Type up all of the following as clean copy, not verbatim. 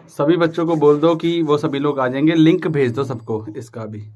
सभी बच्चों को बोल दो कि वो सभी लोग आ जाएंगे, लिंक भेज दो सबको इसका भी।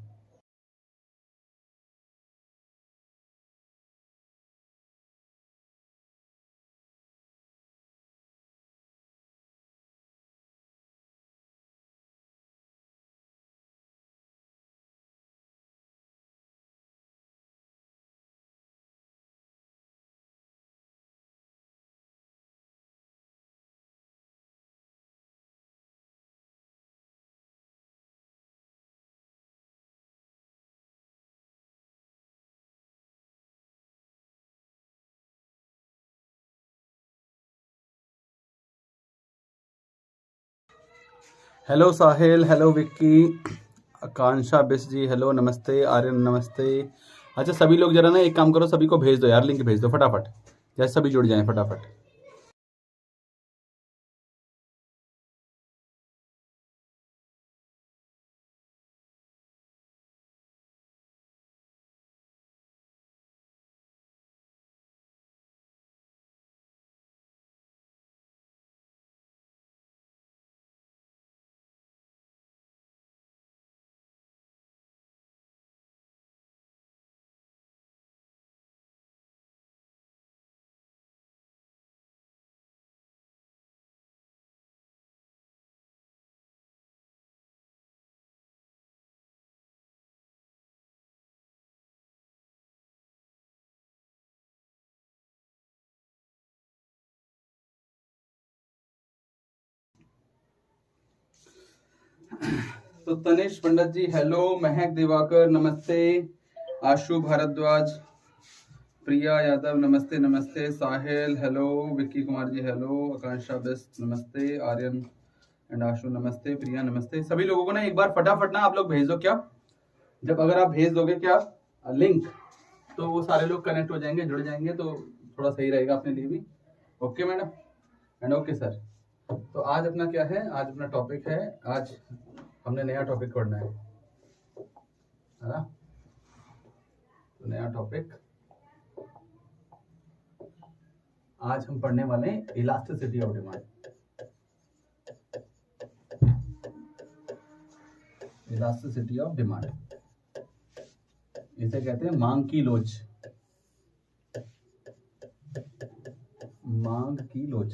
हेलो साहिल, हेलो विक्की, आकांक्षा बिस जी, हेलो, नमस्ते आर्यन, नमस्ते। अच्छा सभी लोग जरा ना एक काम करो, सभी को भेज दो यार, लिंक भेज दो फटाफट, जैसे सभी जुड़ जाएं फटाफट। तो तनिष पंडित जी हेलो, महक दिवाकर नमस्ते, आशु भारद्वाज, प्रिया यादव नमस्ते नमस्ते, साहिल हेलो, विक्की कुमार जी हेलो, आकांक्षा बिस्ट नमस्ते, आर्यन एंड आशु नमस्ते, प्रिया नमस्ते। सभी लोगों को ना एक बार फटाफट ना आप लोग भेज दो, क्या जब अगर आप भेज दोगे क्या लिंक, तो वो सारे लोग कनेक्ट हो जाएंगे, जुड़ जाएंगे, तो थोड़ा सही रहेगा अपने लिए भी। Okay madam and okay sir. तो आज अपना क्या है, आज अपना टॉपिक है, आज हमने नया टॉपिक पढ़ना है ना। तो नया टॉपिक आज हम पढ़ने वाले हैं elasticity of demand. Elasticity of demand, इसे कहते हैं मांग की लोच। मांग की लोच।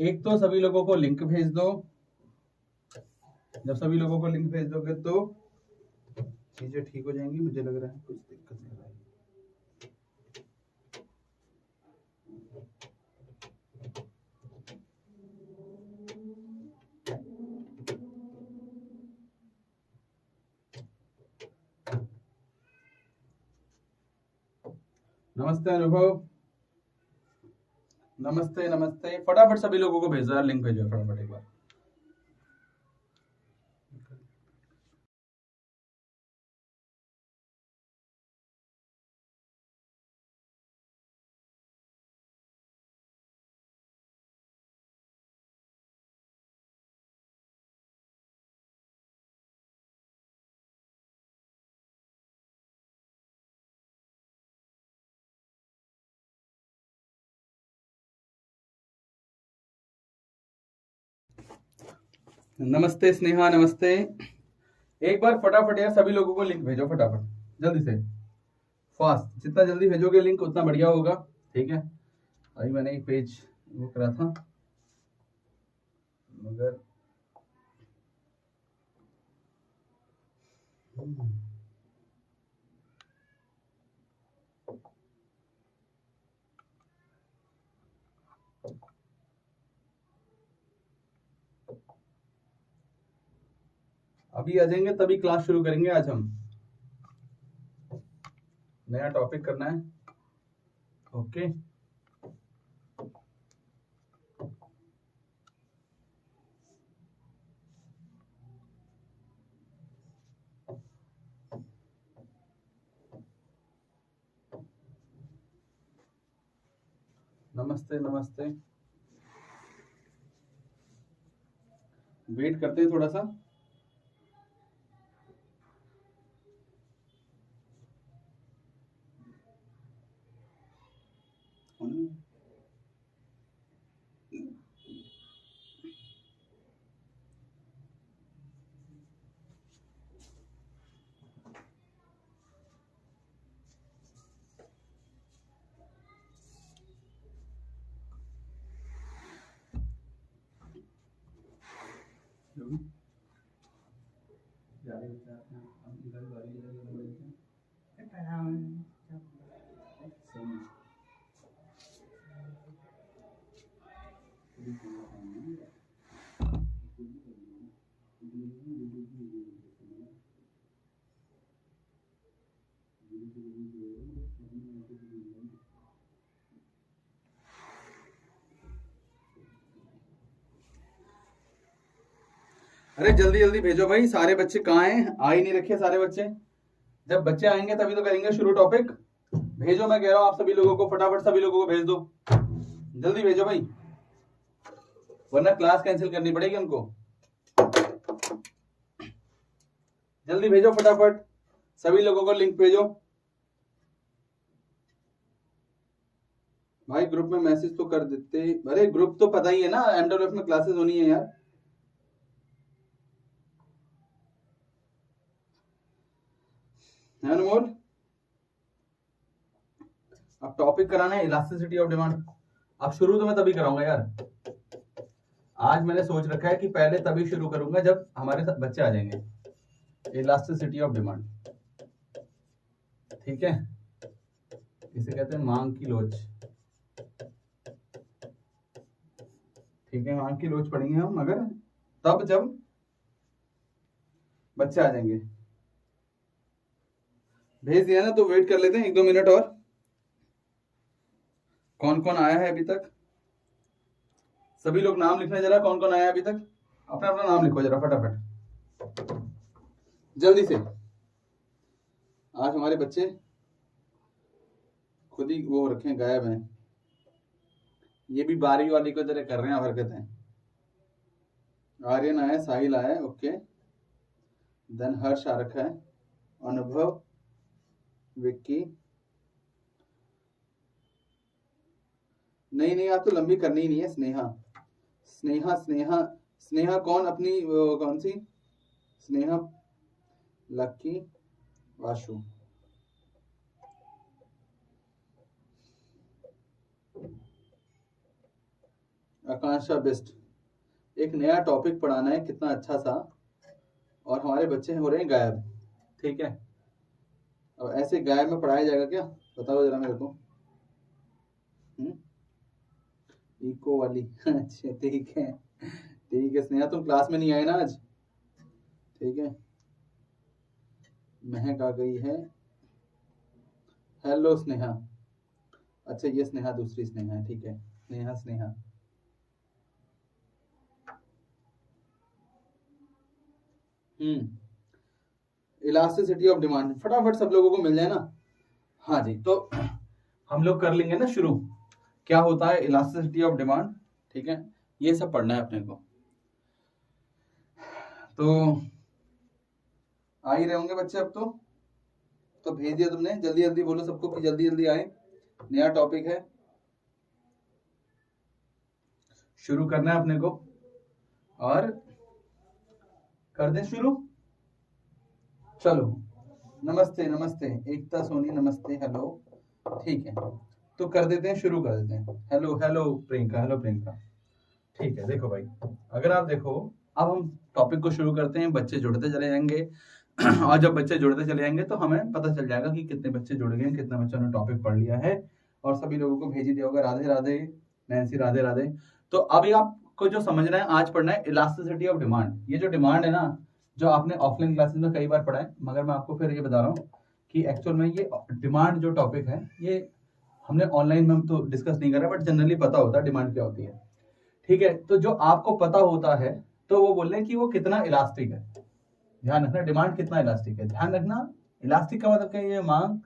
एक तो सभी लोगों को लिंक भेज दो, जब सभी लोगों को लिंक भेज दोगे तो चीजें ठीक हो जाएंगी। मुझे लग रहा है कुछ दिक्कत नहीं आ रही। नमस्ते अनुभव, नमस्ते नमस्ते। फटाफट सभी लोगों को भेजो यार, लिंक भेजो फटाफट एक बार। नमस्ते स्नेहा, नमस्ते। एक बार फटाफट यार सभी लोगों को लिंक भेजो फटाफट, जल्दी से, फास्ट। जितना जल्दी भेजोगे लिंक उतना बढ़िया होगा, ठीक है। अभी मैंने एक पेज वो करा था, मगर अभी आ जाएंगे तभी क्लास शुरू करेंगे। आज हम नया टॉपिक करना है। ओके नमस्ते नमस्ते। वेट करते हैं थोड़ा सा। अरे जल्दी जल्दी भेजो भाई, सारे बच्चे कहाँ हैं? आ ही नहीं रखे सारे बच्चे। जब बच्चे आएंगे तभी तो करेंगे शुरू टॉपिक। भेजो, मैं कह रहा हूँ आप सभी लोगों को, फटाफट सभी लोगों को भेज दो, जल्दी भेजो भाई, वरना क्लास कैंसिल करनी पड़ेगी उनको। जल्दी भेजो फटाफट, सभी लोगों को लिंक भेजो भाई। ग्रुप में मैसेज तो कर देते। अरे ग्रुप तो पता ही है ना, एमडब्ल्यूएफ में क्लासेस होनी है यार। अनमोल, अब टॉपिक कराना है इलास्टिसिटी ऑफ डिमांड। अब शुरू तो मैं तभी कराऊंगा यार। आज मैंने सोच रखा है कि पहले तभी शुरू करूंगा जब हमारे साथ बच्चे आ जाएंगे। इलास्टिसिटी ऑफ डिमांड, ठीक है, इसे कहते हैं मांग की लोच। ठीक है, मांग की लोच पढ़ेंगे हम, मगर तब जब बच्चे आ जाएंगे। भेज दिया ना, तो वेट कर लेते हैं 1-2 मिनट और। कौन कौन आया है अभी तक? सभी लोग नाम लिखना जरा, कौन कौन आया है अभी तक? अपना अपना नाम लिखो जरा फटाफट, जल्दी से। आज हमारे बच्चे खुद ही वो रखे गायब हैं। ये भी 12वीं वाली को जरा कर रहे हैं हरकतें। आर्यन आया, साहिल आया, ओके, देन हर्ष आ रखा है, अनुभव, विक्की। नहीं आप तो लंबी करनी ही नहीं है। स्नेहा स्नेहा स्नेहा स्नेहा कौन? अपनी कौन सी स्नेहा? लक्की, वाशु। आकांक्षा बेस्ट। एक नया टॉपिक पढ़ाना है, कितना अच्छा सा, और हमारे बच्चे हो रहे हैं गायब। ठीक है, अब ऐसे गायब में पढ़ाया जाएगा क्या? बताओ जरा मेरे को। इको वाली अच्छा ठीक है स्नेहा, तुम क्लास में नहीं आए ना आज? ठीक है, महक आ गई है। हेलो स्नेहा। अच्छा ये स्नेहा दूसरी स्नेहा है, ठीक है, स्नेहा। इलास्टिसिटी ऑफ डिमांड फटाफट सब लोगों को मिल जाए ना। हाँ जी, तो हम लोग कर लेंगे ना शुरू, क्या होता है इलास्टिसिटी ऑफ डिमांड। ठीक है, ये सब पढ़ना है अपने को। तो आ ही रहे होंगे बच्चे अब तो भेज दिया तुमने। जल्दी जल्दी बोलो सबको कि जल्दी जल्दी आए, नया टॉपिक है, शुरू करना है अपने को, और कर दें शुरू। चलो, नमस्ते एकता सोनी, नमस्ते, हेलो, ठीक है, तो कर देते हैं, शुरू कर देते हैं। हेलो प्रियंका, ठीक है। देखो भाई, अगर आप देखो, अब हम टॉपिक को शुरू करते हैं, बच्चे जुड़ते चले जाएंगे और जब बच्चे जुड़ते चले जाएंगे तो हमें पता चल जाएगा कि कितने बच्चे जुड़ गए, कितने बच्चों ने टॉपिक पढ़ लिया है, और सभी लोगों को भेज ही दिया होगा। राधे राधे नैन्सी, राधे राधे। तो अभी आपको जो समझना है, आज पढ़ना है इलास्टिसिटी ऑफ डिमांड। ये जो डिमांड है ना, जो आपने ऑफलाइन क्लासेस में कई बार पढ़ा है, मगर मैं आपको फिर ये बता रहा हूँ कि एक्चुअल में ये डिमांड जो टॉपिक है, ये हमने ऑनलाइन में तो डिस्कस नहीं करा, बट जनरली पता होता है डिमांड क्या होती है। ठीक है, तो जो आपको पता होता है तो वो बोल रहे हैं कि वो कितना इलास्टिक है। ध्यान रखना, डिमांड कितना इलास्टिक है, ध्यान रखना। इलास्टिक का मतलब क्या है? ये मांग,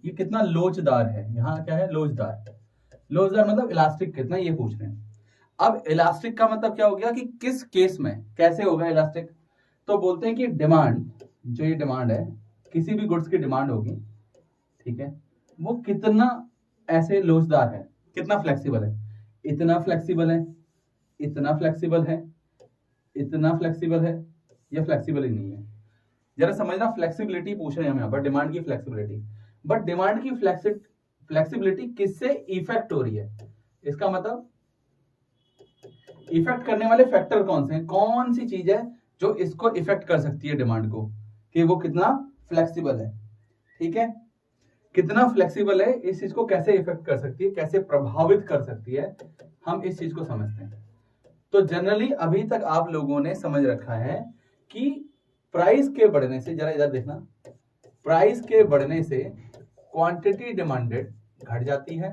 ये कितना लोचदार है। यहाँ क्या है? लोचदार मतलब इलास्टिक कितना, ये पूछ रहे हैं। अब इलास्टिक का मतलब क्या हो गया कि किस केस में कैसे होगा इलास्टिक। तो बोलते हैं कि डिमांड, जो ये डिमांड है, किसी भी गुड्स की डिमांड होगी, ठीक है, वो कितना ऐसे लोचदार है, कितना फ्लेक्सिबल है। इतना फ्लेक्सिबल है, इतना फ्लेक्सिबल है, इतना फ्लेक्सिबल है, या फ्लेक्सिबल ही नहीं है। जरा समझना, फ्लेक्सिबिलिटी पूछ रहे हैं हम यहाँ पर, डिमांड की फ्लेक्सिबिलिटी। बट डिमांड की फ्लेक्सिबिलिटी किससे इफेक्ट हो रही है? इसका मतलब इफेक्ट करने वाले फैक्टर कौन से हैं, कौन सी चीज है जो इसको इफेक्ट कर सकती है डिमांड को, कि वो कितना फ्लेक्सिबल है। ठीक है, कितना फ्लेक्सिबल है, इस चीज को कैसे इफेक्ट कर सकती है, कैसे प्रभावित कर सकती है, हम इस चीज को समझते हैं। तो जनरली अभी तक आप लोगों ने समझ रखा है कि प्राइस के बढ़ने से, जरा इधर देखना, प्राइस के बढ़ने से क्वांटिटी डिमांडेड घट जाती है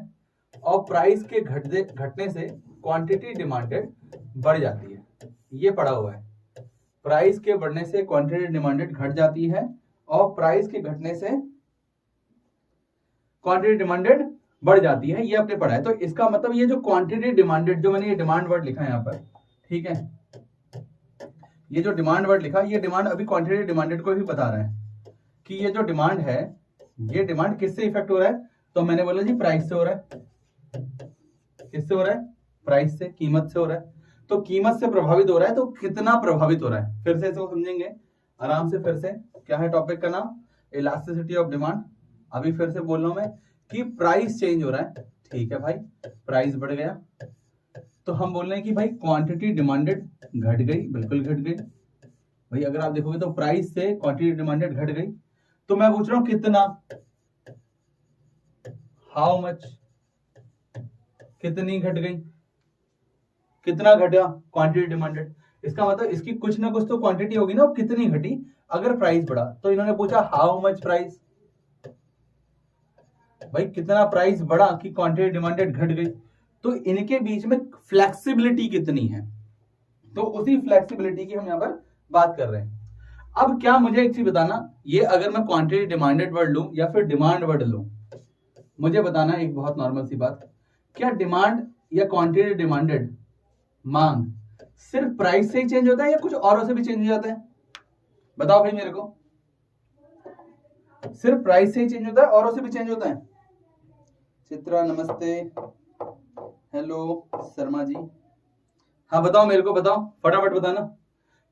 और प्राइस के घटने से क्वांटिटी डिमांडेड बढ़ जाती है। ये पढ़ा हुआ है, प्राइस के बढ़ने से क्वांटिटी डिमांडेड घट जाती है और प्राइस के घटने से क्वांटिटी डिमांडेड बढ़ जाती है, ये आपने पढ़ा है। तो इसका मतलब ये जो क्वांटिटी डिमांडेड, जो मैंने ये डिमांड वर्ड लिखा है यहाँ पर, ठीक है, ये जो डिमांड वर्ड लिखा, ये डिमांड अभी क्वांटिटी डिमांडेड को भी बता रहा है कि ये जो डिमांड है, ये डिमांड किससे इफेक्ट हो रहा है। तो मैंने बोला जी प्राइस से हो रहा है। किससे हो रहा है, प्राइस से, कीमत से हो रहा है। तो कीमत से प्रभावित हो रहा है, तो कितना प्रभावित हो रहा है, फिर से इसको समझेंगे आराम से। फिर से क्या है टॉपिक का नाम, इलास्टिसिटी ऑफ डिमांड। अभी फिर से बोल रहा हूं मैं कि प्राइस चेंज हो रहा है, ठीक है भाई, प्राइस बढ़ गया, तो हम बोल रहे हैं कि भाई क्वांटिटी डिमांडेड घट गई, बिल्कुल घट गई भाई। अगर आप देखोगे तो प्राइस से क्वांटिटी डिमांडेड घट गई, तो मैं पूछ रहा हूं कितना, हाउ मच, कितनी घट गई, कितना घटा क्वांटिटी डिमांडेड। इसका मतलब इसकी कुछ ना कुछ तो क्वांटिटी होगी ना, वो कितनी घटी अगर प्राइस बढ़ा। तो इन्होंने पूछा हाउ मच प्राइस, भाई कितना प्राइस बढ़ा कि क्वांटिटी डिमांडेड घट गई। तो इनके बीच में फ्लेक्सिबिलिटी कितनी है, तो उसी फ्लेक्सिबिलिटी की हम यहाँ पर बात कर रहे हैं। अब क्या मुझे एक चीज बताना, ये अगर मैं क्वांटिटी डिमांडेड वर्ड लूं या फिर डिमांड वर्ड लूं, मुझे बताना एक बहुत नॉर्मल सी बात, क्या डिमांड या क्वांटिटी डिमांडेड, मांग, सिर्फ प्राइस से ही चेंज होता है या कुछ औरों से भी चेंज हो जाता है? बताओ भाई मेरे को, सिर्फ प्राइस से ही चेंज होता है, औरों से भी चेंज होता है? चित्रा नमस्ते, हेलो शर्मा जी, हाँ बताओ मेरे को, बताओ फटाफट बताना,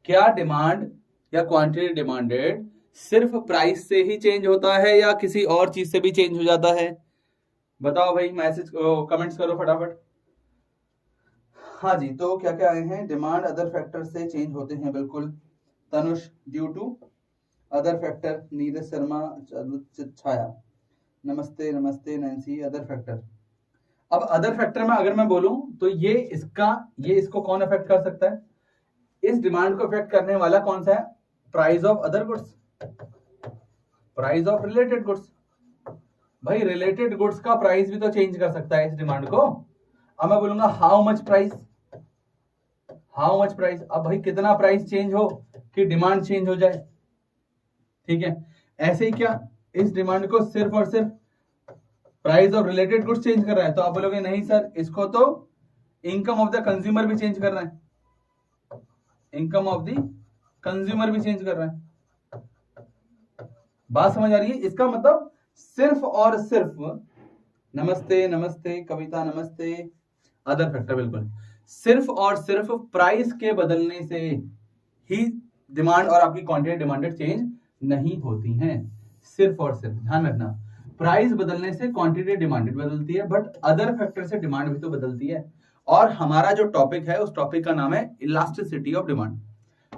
क्या डिमांड या क्वांटिटी डिमांडेड सिर्फ प्राइस से ही चेंज होता है या किसी और चीज से भी चेंज हो जाता है? बताओ भाई, मैसेज कमेंट्स करो फटाफट। हाँ जी, तो क्या क्या आए हैं, डिमांड अदर फैक्टर से चेंज होते हैं, बिल्कुल Tanush, due to other factor, Neeraj Sharma, Chhaya, नमस्ते नमस्ते नैन्सी, अदर फैक्टर। अब अदर फैक्टर में अगर मैं बोलूं तो ये इसको कौन अफेक्ट कर सकता है, इस डिमांड को अफेक्ट करने वाला कौन सा है, price of other goods, price of related goods. भाई रिलेटेड गुड्स का प्राइस भी तो चेंज कर सकता है इस डिमांड को। अब मैं बोलूंगा how much price, how much price, अब भाई कितना प्राइस चेंज हो कि डिमांड चेंज हो जाए, ठीक है। ऐसे ही क्या इस डिमांड को सिर्फ और सिर्फ price of related goods change कर रहा है, तो आप बोलोगे नहीं सर, इसको तो इनकम ऑफ द कंज्यूमर भी चेंज कर रहा है, इनकम ऑफ द कंज्यूमर भी चेंज कर रहा है। बात समझ आ रही है? इसका मतलब सिर्फ और सिर्फ, नमस्ते नमस्ते कविता, नमस्ते, अदर फैक्टर, बिल्कुल सिर्फ और सिर्फ प्राइस के बदलने से ही डिमांड और आपकी क्वांटिटी डिमांडेड चेंज नहीं होती हैं। सिर्फ और सिर्फ ध्यान रखना, प्राइस बदलने से क्वांटिटी डिमांडेड बदलती है, बट अदर फैक्टर से डिमांड भी तो बदलती है। और हमारा जो टॉपिक है उस टॉपिक का नाम है इलास्टिसिटी ऑफ डिमांड।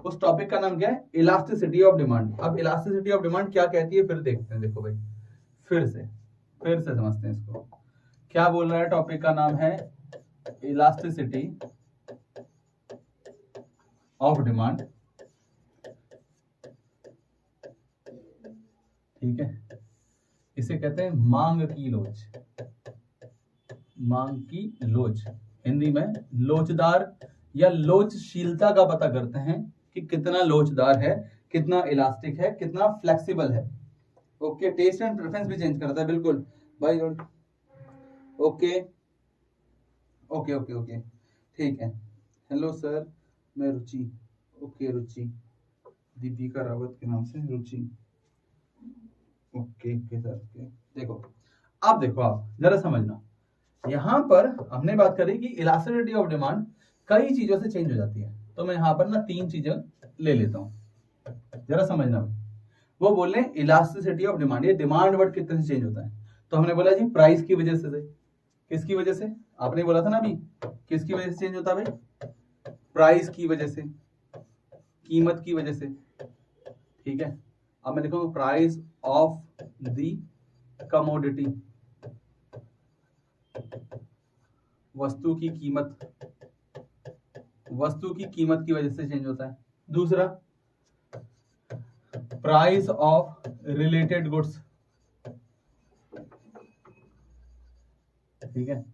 उस टॉपिक का नाम क्या है, इलास्टिसिटी ऑफ डिमांड। अब इलास्टिसिटी ऑफ डिमांड क्या कहती है फिर देखते हैं, देखो भाई फिर से समझते हैं इसको। क्या बोल रहा है, टॉपिक का नाम है इलास्टिसिटी ऑफ डिमांड, ठीक है। इसे कहते हैं मांग की लोच, मांग की लोच, हिंदी में लोचदार या लोचशीलता का पता करते हैं कि कितना लोचदार है, कितना इलास्टिक है, कितना फ्लेक्सिबल है। ओके, टेस्ट एंड प्रेफरेंस भी चेंज करता है, बिल्कुल भाई। ओके ओके ओके ओके, ठीक है। हेलो सर, मैं रुचि, ओके रुचि, दीपिका रावत के नाम से रुचि, ओके ओके सर, ओके। देखो अब देखो, आप जरा समझना, यहां पर हमने बात करी कि इलास्टिसिटी ऑफ डिमांड कई चीजों से चेंज हो जाती है। तो मैं यहां पर ना 3 चीजें ले लेता हूं, जरा समझना। वो बोले इलास्टिसिटी ऑफ डिमांड, ये डिमांड वर्ड कितने से चेंज होता है। तो हमने बोला जी प्राइस की वजह से। किसकी वजह से? आपने बोला था ना अभी, किसकी वजह से चेंज होता है भाई, प्राइस की वजह से, कीमत की वजह से, ठीक है। अब मैं लिखूंगा प्राइस ऑफ द कमोडिटी, वस्तु की कीमत, वस्तु की कीमत की वजह से चेंज होता है। दूसरा प्राइस ऑफ रिलेटेड गुड्स, ठीक है,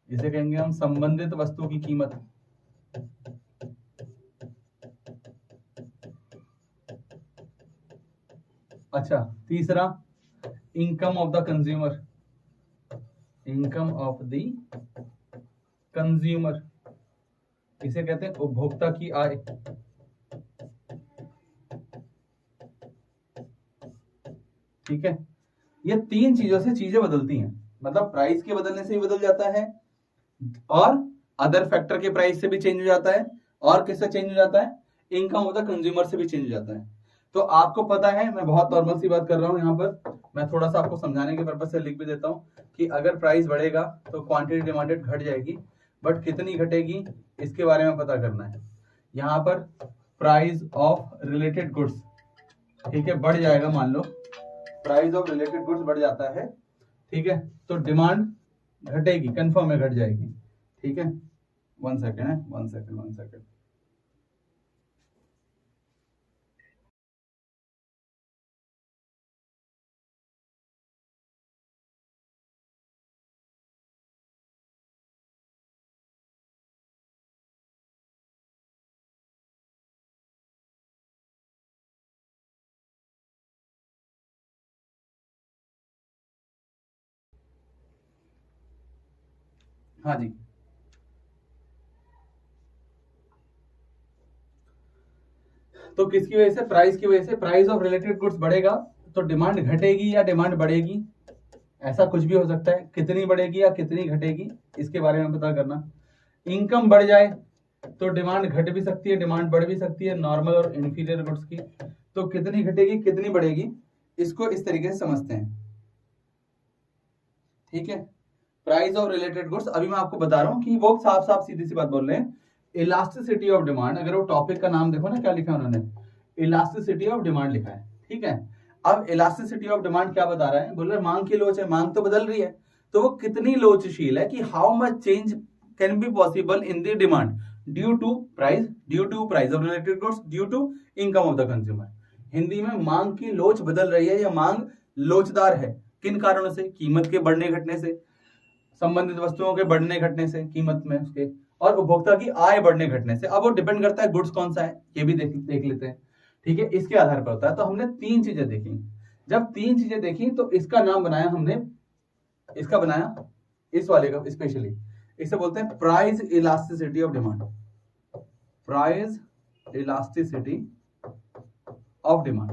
इसे कहेंगे हम संबंधित वस्तु की कीमत। अच्छा, तीसरा income of the consumer, income of the consumer, इसे कहते हैं उपभोक्ता की आय। ठीक है, ये तीन चीजों से चीजें बदलती हैं, मतलब प्राइस के बदलने से भी बदल जाता है, और अदर फैक्टर के प्राइस से भी चेंज हो जाता है, और किससे चेंज हो जाता है, इनकम ऑफ द कंज्यूमर से भी चेंज हो जाता है। तो आपको पता है, मैं बहुत नॉर्मल सी बात कर रहा हूं यहाँ पर, मैं थोड़ा सा आपको समझाने के पर्पज से लिख भी देता हूं कि अगर प्राइस बढ़ेगा तो क्वांटिटी डिमांडेड घट जाएगी, बट कितनी घटेगी इसके बारे में पता करना है। यहाँ पर प्राइस ऑफ रिलेटेड गुड्स, ठीक है, बढ़ जाएगा, मान लो प्राइस ऑफ रिलेटेड गुड्स बढ़ जाता है, ठीक है, तो डिमांड घटेगी, कंफर्म है घट जाएगी, ठीक है। 1 सेकेंड है, 1 सेकेंड 1 सेकेंड। हाँ जी, तो किसकी वजह से, प्राइस की वजह से, प्राइस ऑफ रिलेटेड गुड्स बढ़ेगा तो डिमांड घटेगी या डिमांड बढ़ेगी, ऐसा कुछ भी हो सकता है, कितनी बढ़ेगी या कितनी घटेगी इसके बारे में पता करना। इनकम बढ़ जाए तो डिमांड घट भी सकती है, डिमांड बढ़ भी सकती है, नॉर्मल और इंफीरियर गुड्स की, तो कितनी घटेगी कितनी बढ़ेगी, इसको इस तरीके से समझते हैं, ठीक है। प्राइस ऑफ रिलेटेड गुड्स, अभी मैं आपको बता रहा हूं कि वो साफ साफ सीधी सी बात बोल रहे हैं, इलास्टिसिटी ऑफ डिमांड, अगर वो टॉपिक का नाम देखो ना क्या लिखा है उन्होंने, इलास्टिसिटी ऑफ डिमांड लिखा है, ठीक है। अब इलास्टिसिटी ऑफ डिमांड क्या बता रहा है, बोल रहे मांग की लोच है, मांग तो बदल रही है, तो वो कितनी लोचशील है, कि how much change can be possible in the demand due to price of related goods, due to income of the consumer. Hindi में मांग की लोच बदल रही है या मांग लोचदार है, किन कारणों से, कीमत के बढ़ने घटने से, संबंधित वस्तुओं के बढ़ने घटने से कीमत में उसके, और उपभोक्ता की आय बढ़ने घटने से। अब वो डिपेंड करता है गुड्स कौन सा है, ये भी देख लेते हैं, ठीक है, इसके आधार पर होता है। तो हमने तीन चीजें देखी, जब तीन चीजें देखी तो इसका नाम बनाया हमने, इसका बनाया इस वाले का स्पेशली, इसे बोलते हैं price elasticity of demand, price elasticity of demand.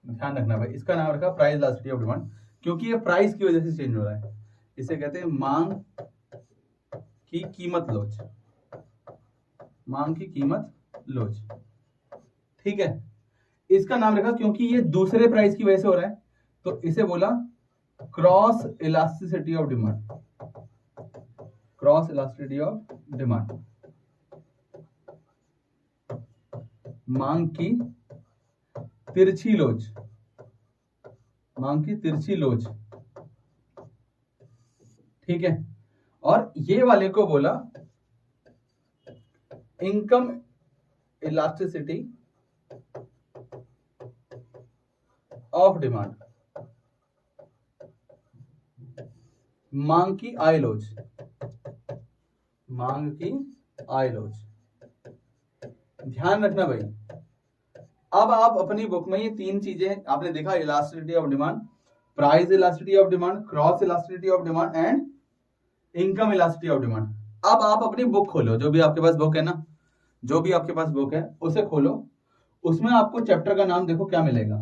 ध्यान रखना भाई, इसका नाम रखा प्राइस इलास्टिसिटी ऑफ डिमांड, क्योंकि ये प्राइस की वजह से चेंज हो रहा है, इसे कहते हैं मांग की कीमत लोच, मांग की कीमत लोच, ठीक है। इसका नाम रखा क्योंकि ये दूसरे प्राइस की वजह से हो रहा है, तो इसे बोला cross elasticity of demand, cross elasticity of demand, मांग की तिरछी लोच, मांग की तिरछी लोच, ठीक है। और ये वाले को बोला इनकम इलास्टिसिटी ऑफ डिमांड, मांग की आय लोच, मांग की आय लोच। ध्यान रखना भाई, अब आप अपनी बुक में ये तीन चीजें आपने देखा, elasticity of demand, price elasticity of demand, cross elasticity of demand and income elasticity of demand. अब आप अपनी बुक खोलो, जो भी आपके पास बुक है ना, जो भी आपके पास बुक है उसे खोलो, उसमें आपको चैप्टर का नाम देखो क्या मिलेगा,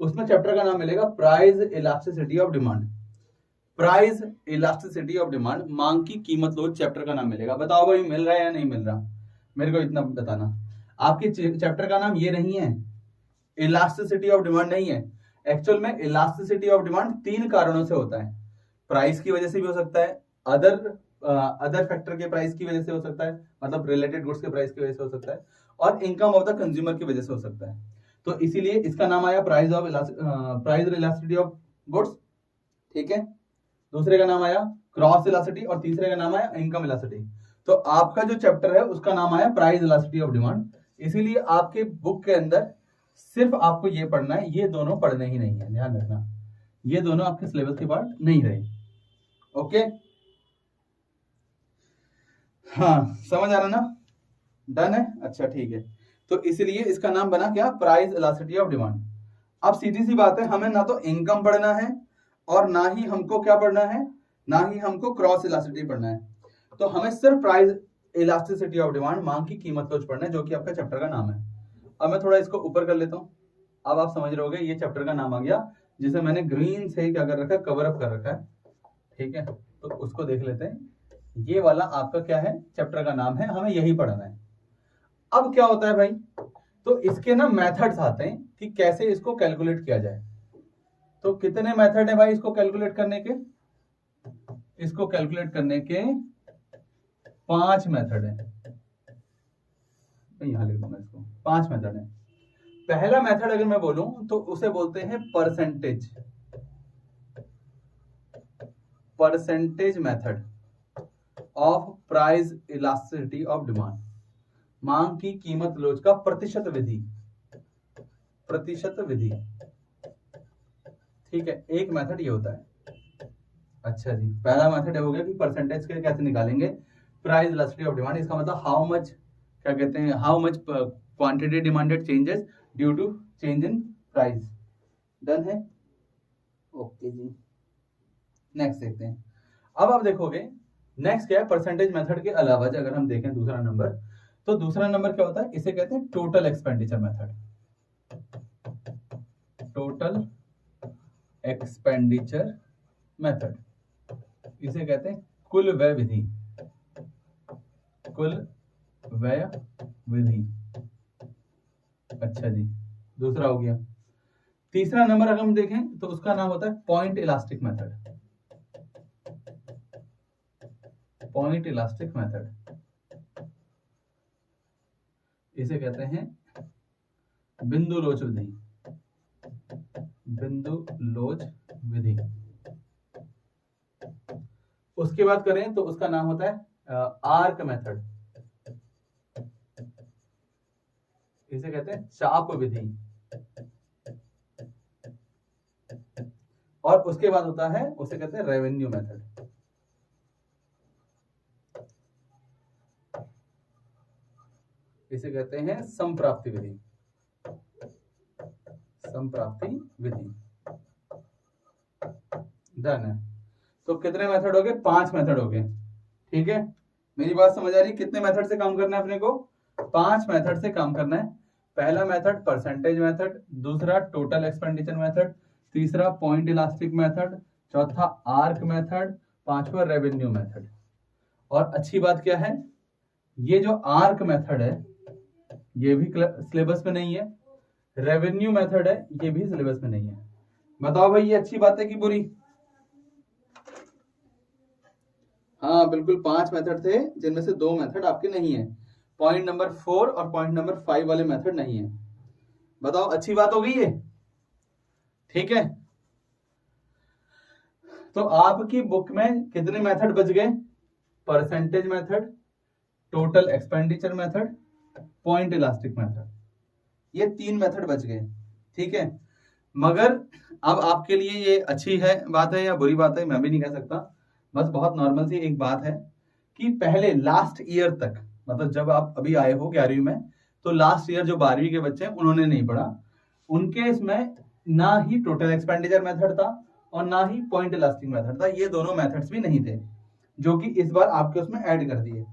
उसमें चैप्टर का नाम मिलेगा price elasticity of demand, price elasticity of demand, मांग की कीमत लोच, चैप्टर का नाम मिलेगा। बताओ भाई मिल रहा है या नहीं मिल रहा, मेरे को इतना बताना। आपके चैप्टर का नाम ये नहीं है, इलास्टिसिटी ऑफ डिमांड नहीं है। एक्चुअल में इलास्टिसिटी ऑफ डिमांड तीन कारणों से होता है, प्राइस की वजह से भी हो सकता है, अदर अदर फैक्टर के प्राइस की वजह से हो सकता है, मतलब रिलेटेड गुड्स के प्राइस की वजह से हो सकता है, और इनकम ऑफ द कंज्यूमर की वजह से हो सकता है। तो इसीलिए इसका नाम आया प्राइस इलास्टिसिटी ऑफ गुड्स, ठीक है। दूसरे का नाम आया क्रॉस इलास्टिसिटी और तीसरे का नाम आया इनकम इलास्टिसिटी। तो आपका जो चैप्टर है उसका नाम आया प्राइस इलास्टिसिटी ऑफ डिमांड। इसीलिए आपके बुक के अंदर सिर्फ आपको ये पढ़ना है, ये दोनों पढ़ने ही नहीं है, ध्यान रखना, ये दोनों आपके सिलेबस के पार्ट नहीं रहे। ओके, हाँ समझ आ रहा ना, डन है, अच्छा ठीक है। तो इसलिए इसका नाम बना क्या, प्राइस इलास्टिसिटी ऑफ डिमांड। अब सीधी सी बात है, हमें ना तो इनकम पढ़ना है और ना ही हमको क्या पढ़ना है, ना ही हमको क्रॉस इलास्टिसिटी पढ़ना है। तो हमें सिर्फ प्राइस इलास्टिसिटी ऑफ डिमांड, मांग की कीमत लोच पढ़ना है, जो कि आपका चैप्टर का नाम है। अब मैं थोड़ा इसको ऊपर कर लेता हूं, अब आप समझ रहे होगे ये चैप्टर का नाम आ गया, जिसे मैंने ग्रीन से क्या कर रखा है, कवर अप कर रखा है, ठीक है। तो उसको देख लेते हैं, ये वाला आपका क्या है, चैप्टर का नाम है, हमें यही पढ़ना है। अब क्या होता है भाई, तो इसके ना मेथड्स आते हैं कि कैसे इसको कैलकुलेट किया जाए। तो कितने मेथड है भाई इसको कैलकुलेट करने के, इसको कैलकुलेट करने के 5 मेथड है, यहां लिख दूंगा इसको, 5 मेथड है। पहला मेथड अगर मैं बोलूं तो उसे बोलते हैं percentage, percentage method of price elasticity of demand, मांग की कीमत लोच का प्रतिशत विधि, प्रतिशत विधि, ठीक है। एक मेथड ये होता है। अच्छा जी, पहला मेथड हो गया कि परसेंटेज के कैसे निकालेंगे प्राइस इलास्टिसिटी ऑफ डिमांड, इसका मतलब हाउ मच, क्या कहते हैं, how much quantity demanded changes due to change in price. Done है, ओके जी। नेक्स्ट देखते हैं। अब आप देखोगे नेक्स्ट क्या है, परसेंटेज मेथड के अलावा अगर हम देखें दूसरा नंबर, तो दूसरा नंबर क्या होता है, इसे कहते हैं total expenditure method, total expenditure method, इसे कहते हैं कुल व्यय विधि, कुल व्यय विधि। अच्छा जी, दूसरा हो गया। तीसरा नंबर अगर हम देखें तो उसका नाम होता है point elastic method, point elastic method, इसे कहते हैं बिंदु लोच विधि, बिंदु लोच विधि। उसके बाद करें तो उसका नाम होता है आर्क मेथड, इसे कहते हैं चाप विधि। और उसके बाद होता है, उसे कहते हैं रेवेन्यू मेथड, इसे कहते हैं संप्राप्ति विधि, संप्राप्ति विधि। डन है। तो कितने मेथड हो गए, 5 मेथड हो गए, ठीक है। मेरी बात समझ आ रही है, कितने मेथड से काम करना है अपने को, 5 मेथड से काम करना है। पहला मेथड परसेंटेज मेथड, दूसरा टोटल एक्सपेंडिचर मेथड, तीसरा पॉइंट इलास्टिक मेथड, चौथा आर्क मेथड, पांचवा रेवेन्यू मेथड। और अच्छी बात क्या है, ये जो आर्क मेथड है ये भी सिलेबस में नहीं है, रेवेन्यू मेथड है ये भी सिलेबस में नहीं है। बताओ भाई ये अच्छी बात है कि बुरी। हाँ बिल्कुल, 5 मेथड थे जिनमें से 2 मेथड आपके नहीं है, पॉइंट नंबर 4 और पॉइंट नंबर 5 वाले मेथड नहीं है। बताओ अच्छी बात हो गई है, ठीक है। तो आपकी बुक में कितने मेथड बच गए, percentage method, total expenditure method, point elastic method, ये 3 मेथड बच गए, ठीक है। मगर अब आपके लिए ये अच्छी है बात है या बुरी बात है मैं भी नहीं कह सकता, बस बहुत नॉर्मल सी एक बात है कि पहले लास्ट ईयर तक, मतलब जब आप अभी आए हो 11वीं में, तो लास्ट ईयर जो 12वीं के बच्चे हैं उन्होंने नहीं पढ़ा, उनके इसमें ना ही टोटल एक्सपेंडिचर मेथड था और ना ही पॉइंट इलास्टिक मेथड था, ये दोनों मेथड्स भी नहीं थे, जो कि इस बार आपके उसमें ऐड कर दिए।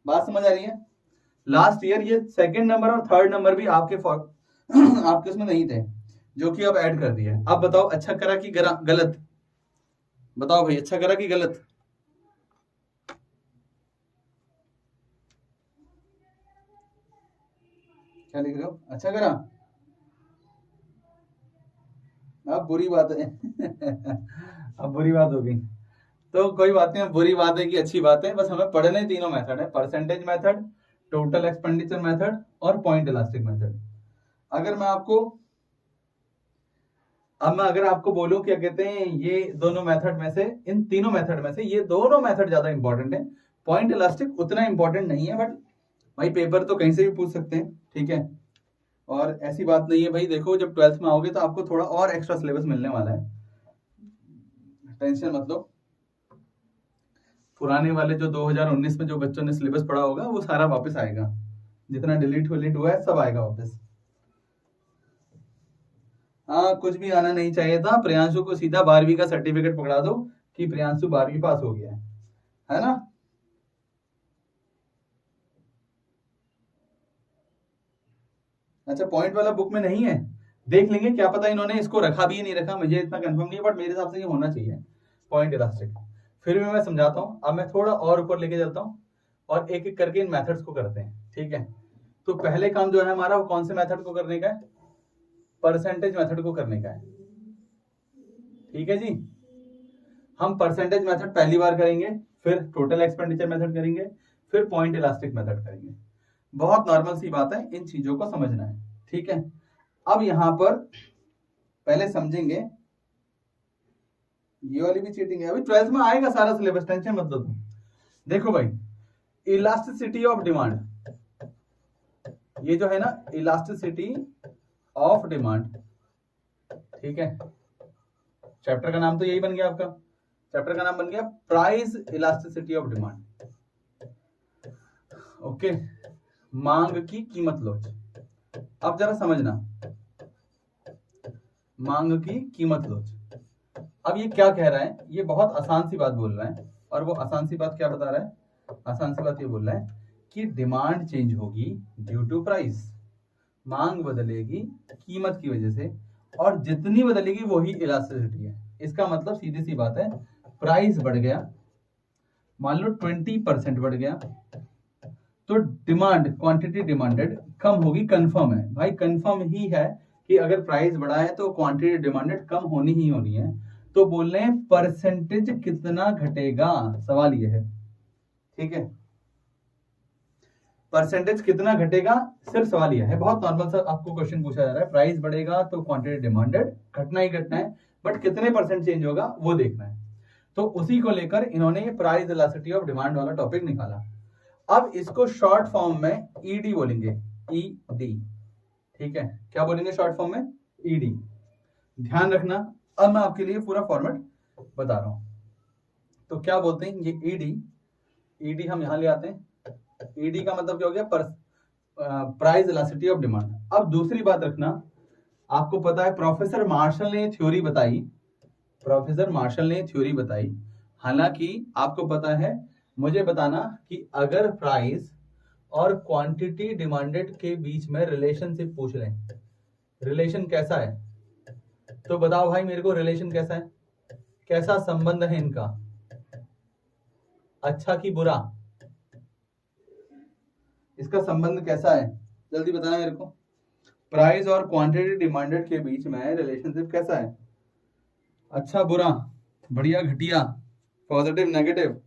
बात समझ आ रही है, लास्ट ईयर ये सेकंड नंबर और थर्ड नंबर भी आपके आपके उसमें नहीं थे, जो कि अब ऐड कर दिया है। अब बताओ अच्छा करा कि गलत, बताओ भाई अच्छा करा कि गलत। क्या लिख रहे हो, अच्छा करा, अब बुरी बात है अब बुरी बात हो गई। तो कोई बात नहीं, बुरी बात है कि अच्छी बात है, बस हमें पढ़ने तीनों मेथड है, percentage method, total expenditure method और पॉइंट इलास्टिक मेथड। अगर आपको बोलूं क्या कहते हैं, ये दोनों मेथड में से, इन तीनों मेथड में से ये दोनों मेथड ज्यादा इंपॉर्टेंट है, पॉइंट इलास्टिक उतना इंपॉर्टेंट नहीं है, बट भाई पेपर तो कहीं से भी पूछ सकते हैं, ठीक है। और ऐसी बात नहीं है भाई, देखो जब 12th में आओगे तो आपको थोड़ा और एक्स्ट्रा सिलेबस मिलने वाला है, टेंशन मत लो। पुराने वाले जो 2019 में जो बच्चों ने सिलेबस पढ़ा होगा वो सारा वापस आएगा, जितना डिलीट हुआ है सब आएगा वापस। हाँ, कुछ भी आना नहीं चाहिए था, प्रियांशु को सीधा 12वीं का सर्टिफिकेट पकड़ा दो कि प्रियांशु 12वीं पास हो गया है ना। अच्छा, पॉइंट वाला बुक में नहीं है, देख लेंगे, क्या पता इन्होंने इसको रखा भी नहीं रखा, मुझे इतना कंफर्म नहीं है, बट मेरे हिसाब से ये होना चाहिए पॉइंट इलास्टिक। फिर भी मैं समझाता हूँ, अब मैं थोड़ा और ऊपर लेके चलता हूँ और एक एक करके इन मेथड्स को करते हैं, ठीक है। तो पहले काम जो है हमारा, वो कौन से मेथड को करने का है, परसेंटेज मेथड को करने का है, ठीक है जी। हम परसेंटेज मेथड पहली बार करेंगे, फिर टोटल एक्सपेंडिचर मेथड करेंगे, फिर पॉइंट इलास्टिक मेथड करेंगे। बहुत नॉर्मल सी बात है, इन चीजों को समझना है, ठीक है। अब यहां पर पहले समझेंगे, ये वाली भी चीटिंग है, अभी 12th में आएगा सारा सिलेबस, टेंशन मत लो तुम। देखो भाई, इलास्टिसिटी ऑफ डिमांड, ये जो है ना इलास्टिसिटी ऑफ डिमांड, ठीक है। चैप्टर का नाम तो यही बन गया आपका, चैप्टर का नाम बन गया price elasticity of demand, okay. मांग की कीमत लोच। अब जरा समझना, मांग की कीमत लोच, अब ये क्या कह रहा है, ये बहुत आसान सी बात बोल रहा है, और वो आसान सी बात क्या बता रहा है, आसान सी बात ये बोल रहा है कि डिमांड चेंज होगी ड्यू टू प्राइस, मांग बदलेगी कीमत की वजह से, और जितनी बदलेगी वही इलास्टिसिटी है। इसका मतलब सीधी सी बात है, प्राइस बढ़ गया, मान लो 20% बढ़ गया, तो डिमांड, क्वांटिटी डिमांडेड कम होगी, कंफर्म है भाई, कंफर्म ही है कि अगर प्राइस बढ़ा है तो क्वांटिटी डिमांडेड कम होनी ही होनी है। तो बोल रहे हैं परसेंटेज कितना घटेगा, सवाल ये है, ठीक है। परसेंटेज कितना घटेगा, सिर्फ सवाल यह है, बहुत नॉर्मल सा आपको क्वेश्चन पूछा जा रहा है, प्राइस बढ़ेगा तो क्वांटिटी डिमांडेड घटना ही घटना है, बट कितने परसेंट चेंज होगा वो देखना है। तो उसी को लेकर इन्होंने ये प्राइस इलास्टिसिटी ऑफ डिमांड वाला टॉपिक निकाला। अब इसको शॉर्ट फॉर्म में ईडी बोलेंगे, ईडी, ठीक है। क्या बोलेंगे शॉर्ट फॉर्म में, ईडी। ध्यान रखना, अब मैं आपके लिए पूरा फॉर्मेट बता रहा हूं। तो क्या बोलते हैं ये ईडी, ईडी हम यहां ले आते हैं, ईडी का मतलब क्या हो गया, प्राइस इलास्टिसिटी ऑफ डिमांड। अब दूसरी बात रखना, आपको पता है प्रोफेसर मार्शल ने थ्योरी बताई, प्रोफेसर मार्शल ने थ्योरी बताई, हालांकि आपको पता है, मुझे बताना कि अगर प्राइस और क्वांटिटी डिमांडेड के बीच में रिलेशनशिप पूछ लें, रिलेशन कैसा है, तो बताओ भाई मेरे को रिलेशन कैसा है, कैसा संबंध है इनका, अच्छा कि बुरा, इसका संबंध कैसा है, जल्दी बताना मेरे को। प्राइस और क्वांटिटी डिमांडेड के बीच में रिलेशनशिप कैसा है, अच्छा बुरा, बढ़िया घटिया, पॉजिटिव नेगेटिव,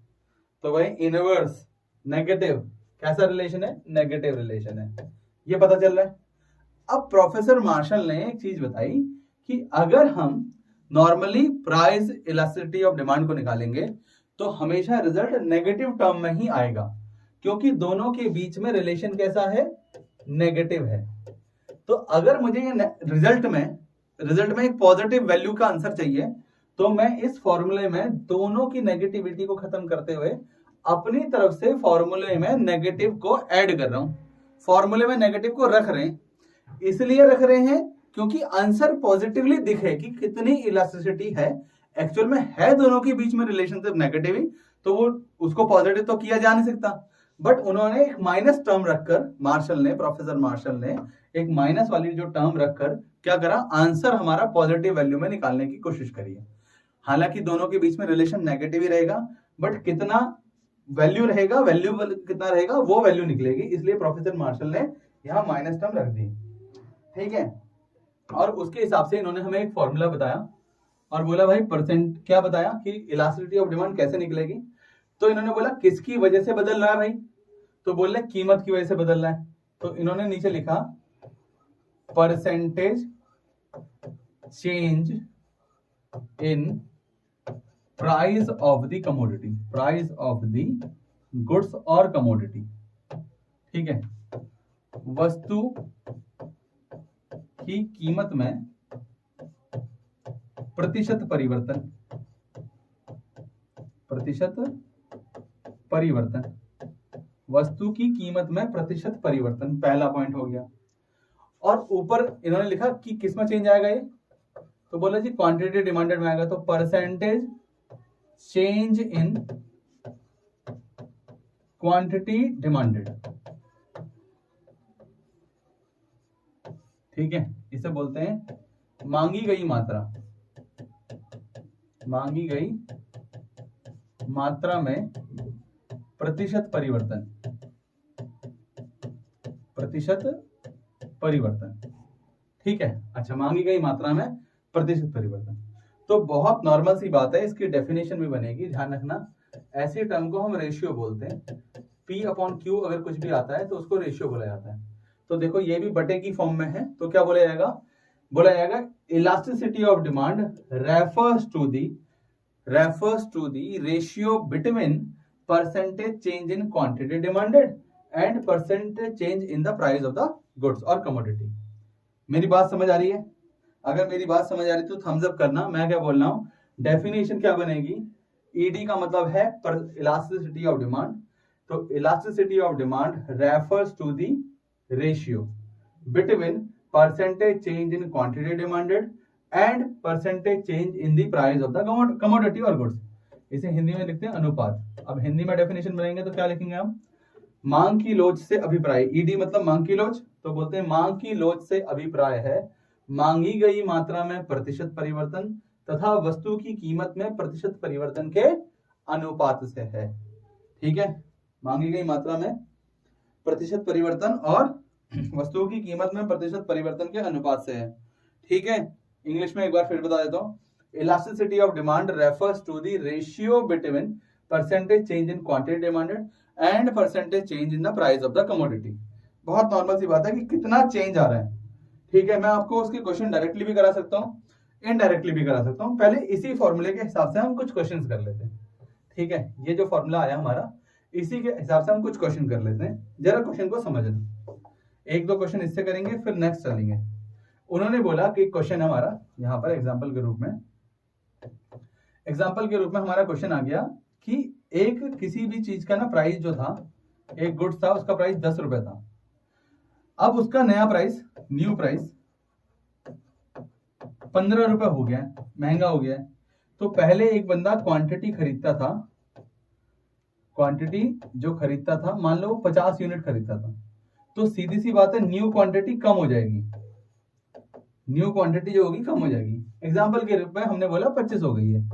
तो भाई इनवर्स नेगेटिव, कैसा रिलेशन है, नेगेटिव रिलेशन है, ये पता चल रहा है। अब प्रोफेसर मार्शल ने एक चीज बताई कि अगर हम normally price elasticity of demand को निकालेंगे तो हमेशा रिजल्ट नेगेटिव टर्म में ही आएगा, क्योंकि दोनों के बीच में रिलेशन कैसा है, नेगेटिव है। तो अगर मुझे ये रिजल्ट में एक पॉजिटिव वैल्यू का आंसर चाहिए, तो मैं इस फॉर्मूले में दोनों की नेगेटिविटी को खत्म करते हुए अपनी तरफ से फॉर्मूले में नेगेटिव को ऐड कर रहा हूं। फॉर्मूले में नेगेटिव को रख रहे हैं, इसलिए रख रहे हैं क्योंकि आंसर पॉजिटिवली दिखे कि कितनी इलास्टिसिटी है, एक्चुअल में है दोनों के बीच में रिलेशनशिप नेगेटिव ही, तो वो उसको पॉजिटिव तो किया जा नहीं सकता, बट उन्होंने एक माइनस टर्म रखकर, प्रोफेसर मार्शल ने एक माइनस वाली जो टर्म रखकर क्या करा, आंसर हमारा पॉजिटिव वैल्यू में निकालने की कोशिश करी है। हालांकि दोनों के बीच में रिलेशन नेगेटिव ही रहेगा, बट कितना वैल्यू रहेगा, वैल्यू कितना रहेगा वो वैल्यू निकलेगी, इसलिए प्रोफेसर मार्शल ने यहां माइनस टर्म रख दी, ठीक है। और उसके हिसाब से इन्होंने हमें एक फॉर्मूला बताया और बोला भाई परसेंट, क्या बताया कि इलास्टिसिटी ऑफ डिमांड कैसे निकलेगी, तो इन्होंने बोला किसकी वजह से बदल रहा है भाई, तो बोल रहे कीमत की वजह से बदल रहा है, तो इन्होंने नीचे लिखा percentage change in price of the commodity, price of the goods और कमोडिटी, ठीक है, वस्तु की कीमत में प्रतिशत परिवर्तन, प्रतिशत परिवर्तन, वस्तु की कीमत में प्रतिशत परिवर्तन, पहला पॉइंट हो गया। और ऊपर इन्होंने लिखा कि किस में चेंज आएगा ये, तो बोला जी क्वांटिटी डिमांडेड में आएगा, तो percentage change in quantity demanded, ठीक है, इसे बोलते हैं मांगी गई मात्रा, मांगी गई मात्रा में प्रतिशत परिवर्तन, प्रतिशत परिवर्तन, ठीक है। अच्छा, मांगी गई मात्रा में प्रतिशत परिवर्तन, तो बहुत नॉर्मल सी बात है, इसकी डेफिनेशन भी बनेगी, ध्यान रखना। ऐसी टर्म को हम रेशियो बोलते हैं, P अपॉन Q अगर कुछ भी आता है तो उसको रेशियो बोला जाता है। तो देखो ये भी बटे की फॉर्म में है, तो क्या बोला जाएगा, बोला जाएगा elasticity of demand refers to the ratio between percentage change in quantity demanded and percentage change in the price of the goods और कमोडिटी। मेरी बात समझ आ रही है? अगर मेरी बात समझ आ रही तो थम्स अप करना। मैं क्या बोल रहा हूं, डेफिनेशन क्या बनेगी, ईडी का मतलब है इलास्टिसिटी ऑफ डिमांड, तो elasticity of demand refers to the ratio between percentage change in quantity demanded and percentage change in the price of the commodity और गुड्स। इसे हिंदी में लिखते हैं अनुपात। अब हिंदी में डेफिनेशन बनाएंगे तो क्या लिखेंगे हम, मांग की लोच से अभिप्राय, ईडी मतलब मांग की लोच, तो बोलते हैं मांग की लोच से अभिप्राय है मांगी गई मात्रा में प्रतिशत परिवर्तन तथा वस्तु की कीमत में प्रतिशत परिवर्तन के अनुपात से है, ठीक है। मांगी गई मात्रा में प्रतिशत परिवर्तन और वस्तुओं की कीमत में प्रतिशत परिवर्तन के अनुपात से है, ठीक है। इंग्लिश में एक बार फिर बता देता हूं, elasticity of demand refers to the ratio between percentage change in quantity demanded and percentage change in the price of the commodity. बहुत नॉर्मल सी बात है कि कितना चेंज आ रहा है, ठीक है। मैं आपको उसके क्वेश्चन डायरेक्टली भी करा सकता हूँ, इनडायरेक्टली भी करा सकता हूँ। पहले इसी फॉर्मूले के हिसाब से हम कुछ क्वेश्चंस कर लेते हैं, ठीक है। ये जो फॉर्मूला आया हमारा, इसी के हिसाब से हम कुछ क्वेश्चन कर लेते हैं। जरा क्वेश्चन को समझना, एक दो क्वेश्चन इससे करेंगे फिर नेक्स्ट चलेंगे। उन्होंने बोला कि क्वेश्चन हमारा यहाँ पर एग्जाम्पल के रूप में हमारा क्वेश्चन आ गया कि एक किसी भी चीज का ना प्राइस जो था, एक गुड्स था उसका प्राइस 10 रुपए था, अब उसका नया प्राइस, न्यू प्राइस 15 रुपए हो गया, महंगा हो गया। तो पहले एक बंदा क्वांटिटी खरीदता था, क्वांटिटी जो खरीदता था, मान लो 50 यूनिट खरीदता था, तो सीधी सी बात है न्यू क्वांटिटी कम हो जाएगी, न्यू क्वांटिटी जो होगी कम हो जाएगी। एग्जांपल के रूप में हमने बोला 25 हो गई है,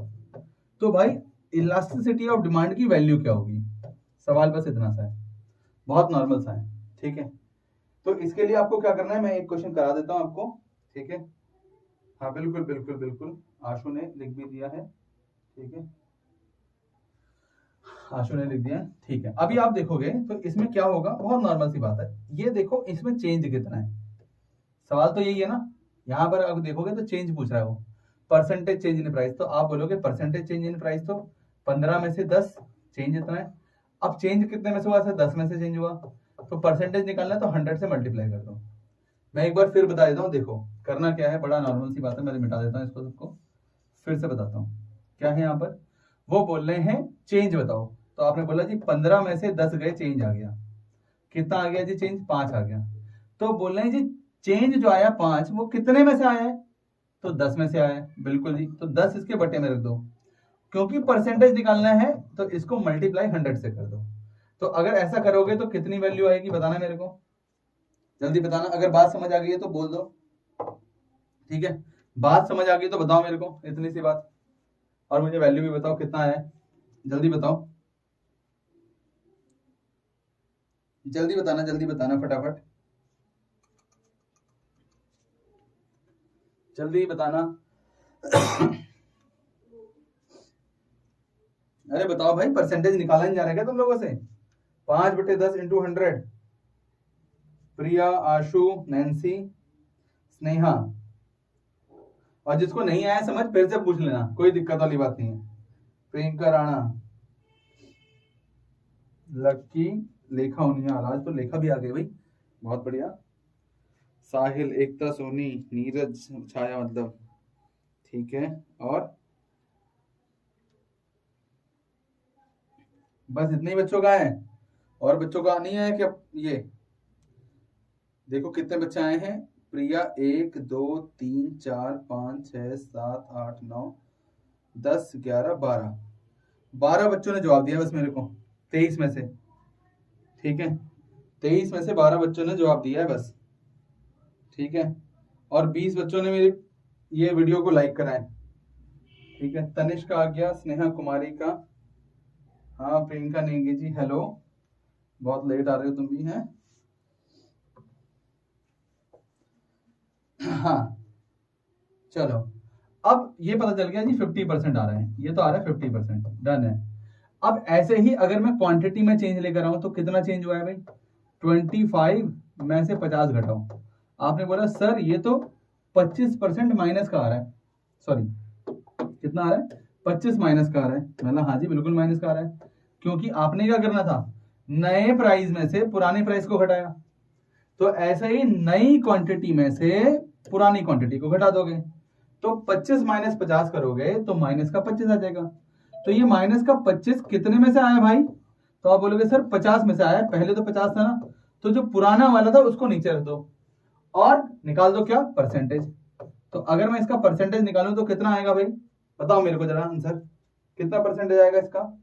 तो भाई इलास्टिसिटी ऑफ डिमांड की वैल्यू क्या होगी, सवाल बस इतना सा है, बहुत नॉर्मल सा है, ठीक है। तो इसके लिए आपको क्या करना है, मैं एक क्वेश्चन करा देता हूं आपको, ठीक है। हाँ बिल्कुल बिल्कुल बिल्कुल, आशु ने लिख भी दिया है, ठीक है, आशु ने लिख दिया, ठीक है। अभी आप देखोगे तो इसमें क्या होगा, बहुत नॉर्मल सी बात है। ये देखो इसमें चेंज कितना है, सवाल तो यही है ना। यहाँ पर अब देखोगे तो चेंज पूछ रहा है वो, परसेंटेज चेंज इन प्राइस, तो आप बोलोगे परसेंटेज चेंज इन प्राइस तो 15 में से 10 चेंज इतना है। अब चेंज कितने में से हुआ, 10 में से चेंज हुआ, तो परसेंटेज निकालना है तो 100 से मल्टीप्लाई कर दो। मैं एक बार फिर बता देता हूँ, देखो करना क्या है, बड़ा नॉर्मल सी बात है, मैं मिटा देता हूँ इसको, सबको फिर से बताता हूँ क्या है। यहाँ पर वो बोल रहे हैं चेंज बताओ, तो आपने बोला जी 15 में से 10 गए, चेंज आ गया, कितना आ गया जी चेंज, 5 आ गया। तो बोल रहे हैं जी चेंज जो आया 5 वो कितने में से आया है, तो 10 में से आया है, बिल्कुल जी। तो 10 इसके बटे में रख दो, क्योंकि परसेंटेज निकालना है तो इसको मल्टीप्लाई 100 से कर दो। तो अगर ऐसा करोगे तो कितनी वैल्यू आएगी बताना मेरे को, जल्दी बताना। अगर बात समझ आ गई है तो बोल दो, ठीक है। बात समझ आ गई तो बताओ मेरे को इतनी सी बात, और मुझे वैल्यू भी बताओ कितना है, जल्दी बताओ, जल्दी बताना फटाफट, जल्दी बताना। अरे बताओ भाई, परसेंटेज निकाला नहीं जा रहा है क्या तुम लोगों से? 5/10 इंटू 100। प्रिया, आशु, नैन्सी, स्नेहा। और जिसको नहीं आया समझ फिर से पूछ लेना, कोई दिक्कत वाली बात नहीं है। प्रियंका राणा, लक्की, लेखा उनियाल, आज तो लेखा भी आ गई भाई, बहुत बढ़िया। साहिल, एकता सोनी, नीरज छाया, मतलब ठीक है। और बस इतने ही बच्चों का है, और बच्चों का नहीं है क्या? ये देखो कितने बच्चे आए हैं। प्रिया 1 2 3 4 5 6 7 8 9 10 11 12 बच्चों ने जवाब दिया बस मेरे को, 23 में से। ठीक है, 23 में से 12 बच्चों ने जवाब दिया है बस। ठीक है, और 20 बच्चों ने मेरी ये वीडियो को लाइक करा है। ठीक है, तनिष्क आ गया, स्नेहा कुमारी का, हाँ प्रियंका नेगी जी हेलो, बहुत लेट आ रहे हो तुम भी हैं। हाँ चलो, अब ये पता चल गया जी 50% आ रहे हैं, ये तो आ रहा है 50%, डन है। अब ऐसे ही अगर मैं क्वांटिटी में चेंज लेकर आऊं तो कितना चेंज हुआ है भाई? 25 में से 50 घटाओ। आपने बोला सर ये तो 25% माइनस का आ रहा है, सॉरी कितना आ रहा है? 25 माइनस का आ रहा है। मतलब हाँ जी बिल्कुल माइनस का आ रहा है, क्योंकि आपने क्या करना था, नए प्राइस में से पुराने प्राइस को घटाया। तो ऐसे ही नई क्वांटिटी में से पुरानी क्वांटिटी को घटा दोगे, तो 25 माइनस 50 करोगे तो माइनस का 25 आ जाएगा। तो ये माइनस का 25 कितने में से आया भाई? तो आप बोलोगे सर 50 में से आया, पहले तो 50 था ना, तो जो पुराना वाला था उसको नीचे रख दो और निकाल दो क्या? परसेंटेज। तो अगर मैं इसका परसेंटेज निकालूं तो कितना आएगा भाई? बताओ मेरे को जरा आंसर, कितना परसेंटेज आएगा इसका,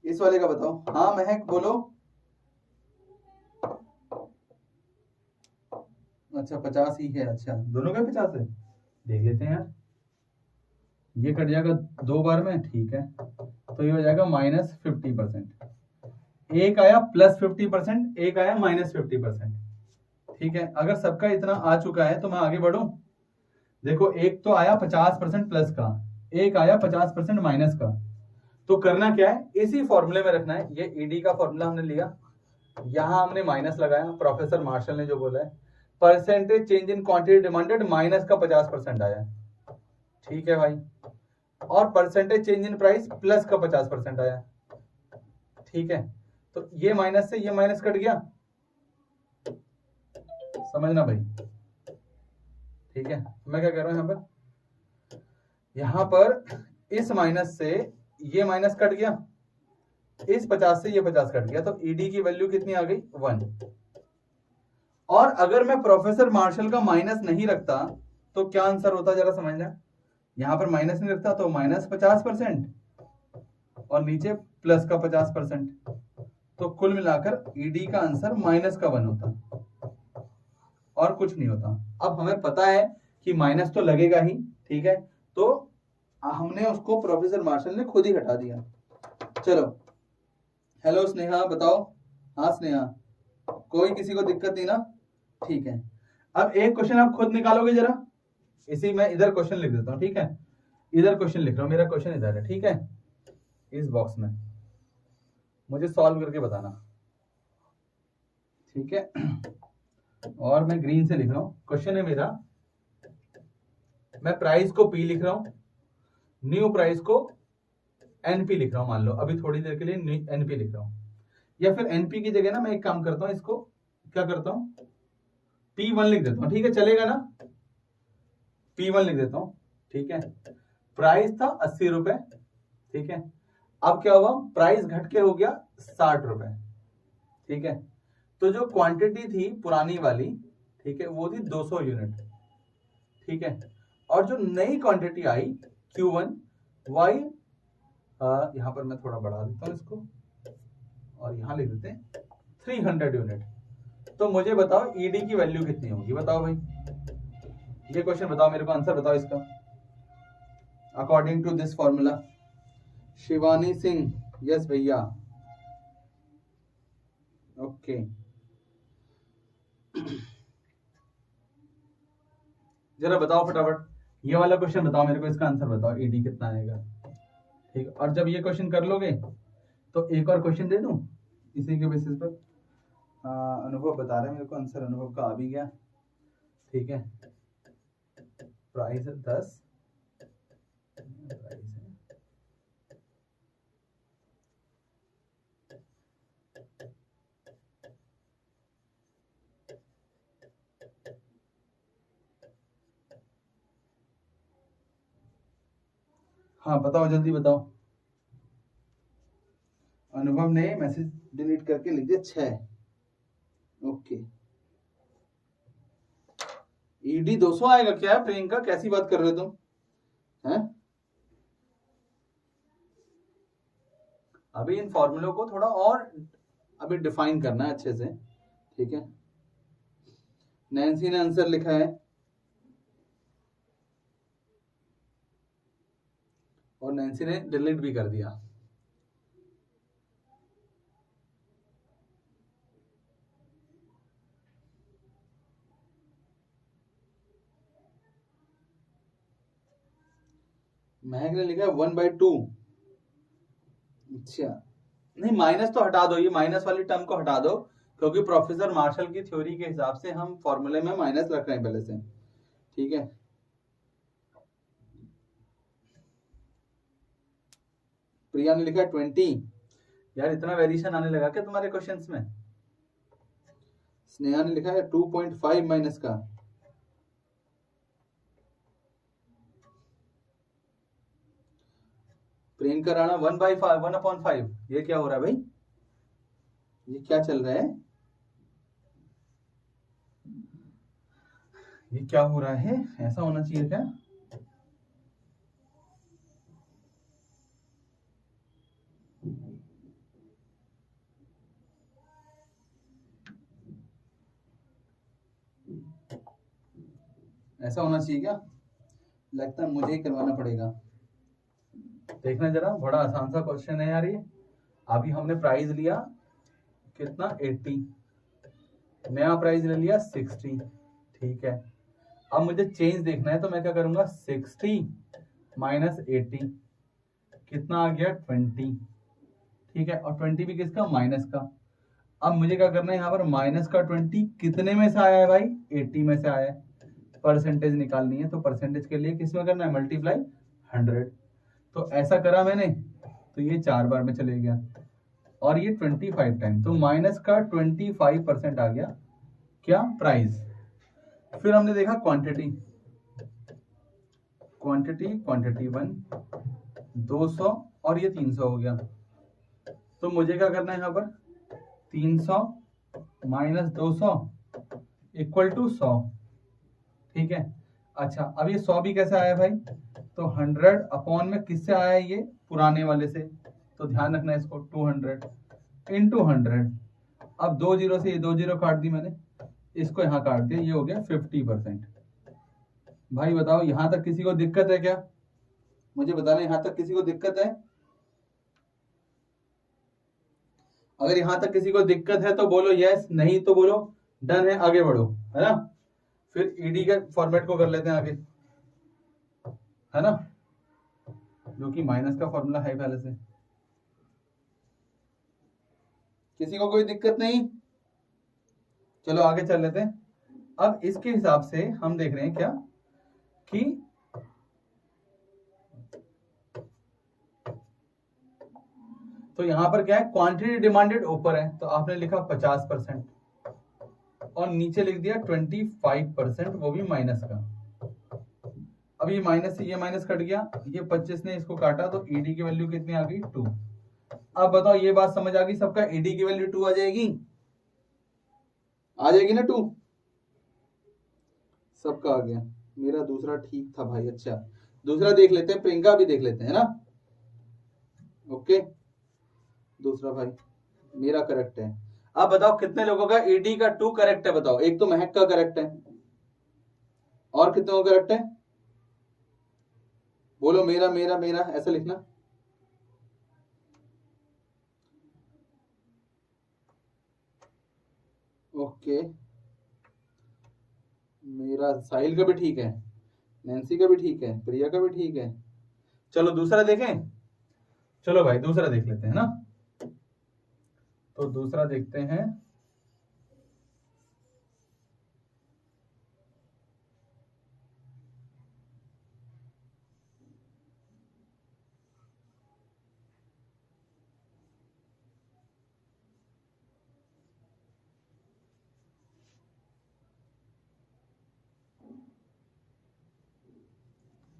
इस वाले का बताओ। हाँ महक बोलो। अच्छा 50 ही है, अच्छा दोनों का 50 है, देख लेते हैं यार। ये कट जाएगा 2 बार में, ठीक है, तो ये हो जाएगा -50%। एक आया +50%, एक आया -50%। ठीक है, अगर सबका इतना आ चुका है तो मैं आगे बढ़ूं। देखो एक तो आया 50% प्लस का, एक आया 50% माइनस का। तो करना क्या है, इसी फॉर्मूले में रखना है। ये ईडी का फॉर्मूला हमने लिया, यहां हमने माइनस लगाया, प्रोफेसर मार्शल ने जो बोला है, percentage change in quantity demanded minus का 50% आया। ठीक है भाई, और percentage change in price plus का 50% आया। ठीक है, तो ये माइनस से ये माइनस कट गया, समझना भाई। ठीक है, मैं क्या कर रहा हूं यहां पर इस माइनस से ये माइनस कट गया, इस 50 से ये 50 कट गया, तो ईडी की वैल्यू कितनी आ गई? 1। और अगर मैं प्रोफेसर मार्शल का माइनस नहीं रखता तो क्या आंसर होता, जरा समझना। यहां पर माइनस नहीं रखता तो -50% और नीचे प्लस का 50%, तो कुल मिलाकर ईडी का आंसर -1 होता और कुछ नहीं होता। अब हमें पता है कि माइनस तो लगेगा ही, ठीक है, तो हमने उसको प्रोफेसर मार्शल ने खुद ही हटा दिया। चलो, हेलो स्नेहा बताओ। हाँ स्नेहा, कोई किसी को दिक्कत नहीं ना? ठीक है, अब एक क्वेश्चन आप खुद निकालोगे जरा, इसी में इधर क्वेश्चन लिख देता हूँ। ठीक है, इधर क्वेश्चन लिख रहा हूँ, मेरा क्वेश्चन इधर है। ठीक है, इस बॉक्स में मुझे सॉल्व करके बताना। ठीक है, और मैं ग्रीन से लिख रहा हूं, क्वेश्चन है मेरा, मैं प्राइस को पी लिख रहा हूं, न्यू प्राइस को एनपी लिख रहा हूं। मान लो अभी थोड़ी देर के लिए एनपी लिख रहा हूं, या फिर एनपी की जगह ना मैं एक काम करता हूं, इसको क्या करता हूं, P1 लिख देता हूं। ठीक है, चलेगा ना? P1 लिख देता हूं। ठीक है, प्राइस था 80 रुपए। ठीक है, अब क्या हुआ, प्राइस घट के हो गया 60 रुपए। ठीक है, तो जो क्वांटिटी थी पुरानी वाली, ठीक है, वो थी 200 यूनिट। ठीक है, और जो नई क्वांटिटी आई Q1 वाई, यहां पर मैं थोड़ा बढ़ा देता हूं इसको, और यहां लिख देते हैं 300 यूनिट। तो मुझे बताओ ईडी की वैल्यू कितनी होगी, बताओ भाई, ये क्वेश्चन बताओ मेरे को, आंसर बताओ इसका according to this formula. Shivani Singh, yes भैया, ओके। जरा बताओ फटाफट, ये वाला क्वेश्चन बताओ मेरे को, इसका आंसर बताओ, ईडी कितना आएगा। ठीक, और जब ये क्वेश्चन कर लोगे तो एक और क्वेश्चन दे दूं इसी के बेसिस पर। अनुभव बता रहे हैं मेरे को, आंसर अनुभव का आ भी गया। ठीक है, प्राइस 10 प्राइस है। हाँ बताओ, जल्दी बताओ। अनुभव ने मैसेज डिलीट करके लिख दिया 6। ओके, ईडी 200 आएगा क्या प्रियंका, कैसी बात कर रहे हो तुम हैं? अभी इन फॉर्मूलों को थोड़ा और अभी डिफाइन करना है अच्छे से। ठीक है, नैन्सी ने आंसर लिखा है और नैन्सी ने डिलीट भी कर दिया। महक ने लिखा है 1/2। अच्छा, नहीं माइनस तो हटा दो, ये माइनस वाली टर्म को हटा दो, क्योंकि प्रोफेसर मार्शल की थ्योरी के हिसाब से हम फॉर्मूले में माइनस रख रहे हैं पहले से। ठीक है, प्रिया ने लिखा है 20। यार इतना वेरिएशन आने लगा क्या तुम्हारे क्वेश्चंस में? स्नेहा ने लिखा है 2.5 माइनस का। प्रियंका राणा 1/5 ये क्या हो रहा है भाई, ये क्या चल रहा है, ये क्या हो रहा है? ऐसा होना चाहिए क्या? ऐसा होना चाहिए क्या? लगता है मुझे ही करवाना पड़ेगा। देखना जरा, बड़ा आसान सा क्वेश्चन है यार ये। अभी हमने प्राइस लिया कितना 80, नया प्राइस ले लिया 60। ठीक है, अब मुझे चेंज देखना है तो मैं क्या करूंगा, 60 माइनस 80 कितना आ गया 20। ठीक है, और 20 भी किसका, माइनस का। अब मुझे क्या करना है यहाँ पर, माइनस का 20 कितने में से आया है भाई, 80 में से आया है। परसेंटेज निकालनी है तो परसेंटेज के लिए किस में करना है, मल्टीप्लाई 100। तो ऐसा करा मैंने तो ये 4 बार में चले गया और ये 25 टाइम, तो माइनस का 25% आ गया क्या, प्राइस। फिर हमने देखा क्वांटिटी, क्वांटिटी 1 200 और ये 300 हो गया। तो मुझे क्या करना है यहाँ पर, 300 माइनस 200 इक्वल टू 100। ठीक है, अच्छा अब ये 100 भी कैसे आया भाई, तो 100 अपॉन में किससे आया है, ये पुराने वाले से। तो ध्यान रखना है इसको, 200 इंटू 100। अब 2 जीरो से ये 2 जीरो काट दी मैंने, इसको यहाँ काट दिया, ये हो गया 50%। भाई बताओ यहां तक किसी को दिक्कत है क्या, मुझे बताना यहां तक किसी को दिक्कत है? अगर यहां तक किसी को दिक्कत है तो बोलो यस, नहीं तो बोलो डन है, आगे बढ़ो, है ना। फिर ईडी के फॉर्मेट को कर लेते हैं आगे, है ना, जो कि माइनस का फॉर्मूला है पहले से। किसी को कोई दिक्कत नहीं, चलो आगे चल लेते हैं। अब इसके हिसाब से हम देख रहे हैं क्या कि तो यहां पर क्या है, क्वांटिटी डिमांडेड ऊपर है तो आपने लिखा 50% और नीचे लिख दिया 25%, वो भी माइनस का। अब ये माइनस से ये माइनस कट गया, ये 25 ने इसको काटा तो ईडी की वैल्यू कितनी आ गई, 2। अब बताओ ये बात समझ आ गई सबका, ईडी की वैल्यू 2 आ जाएगी, आ जाएगी ना 2, सबका आ गया। मेरा दूसरा ठीक था भाई, अच्छा दूसरा देख लेते हैं, प्रियंका भी देख लेते हैं ना। ओके, दूसरा भाई मेरा करेक्ट है। अब बताओ कितने लोगों का ईडी का 2 करेक्ट है, बताओ। एक तो महक का करेक्ट है, और कितने को करेक्ट है, बोलो मेरा मेरा मेरा ऐसा लिखना। ओके, मेरा साहिल का भी ठीक है, नैन्सी का भी ठीक है, प्रिया का भी ठीक है। चलो दूसरा देखें, चलो भाई दूसरा देख लेते हैं ना, तो दूसरा देखते हैं।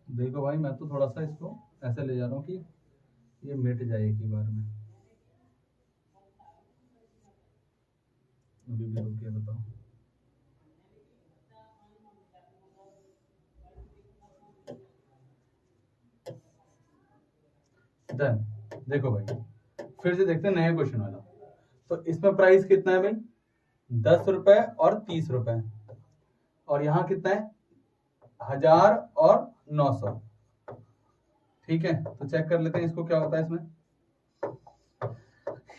देखो भाई मैं तो थोड़ा सा इसको ऐसे ले जा रहा हूँ कि ये मिट जाए एक ही बार में। अभी भी रुक के बताओ। डन। देखो भाई फिर से देखते हैं नया क्वेश्चन वाला। तो इसमें प्राइस कितना है भाई, 10 रुपए और 30 रुपए, और यहाँ कितना है 1000 और 900। ठीक है, तो चेक कर लेते हैं इसको क्या होता है इसमें।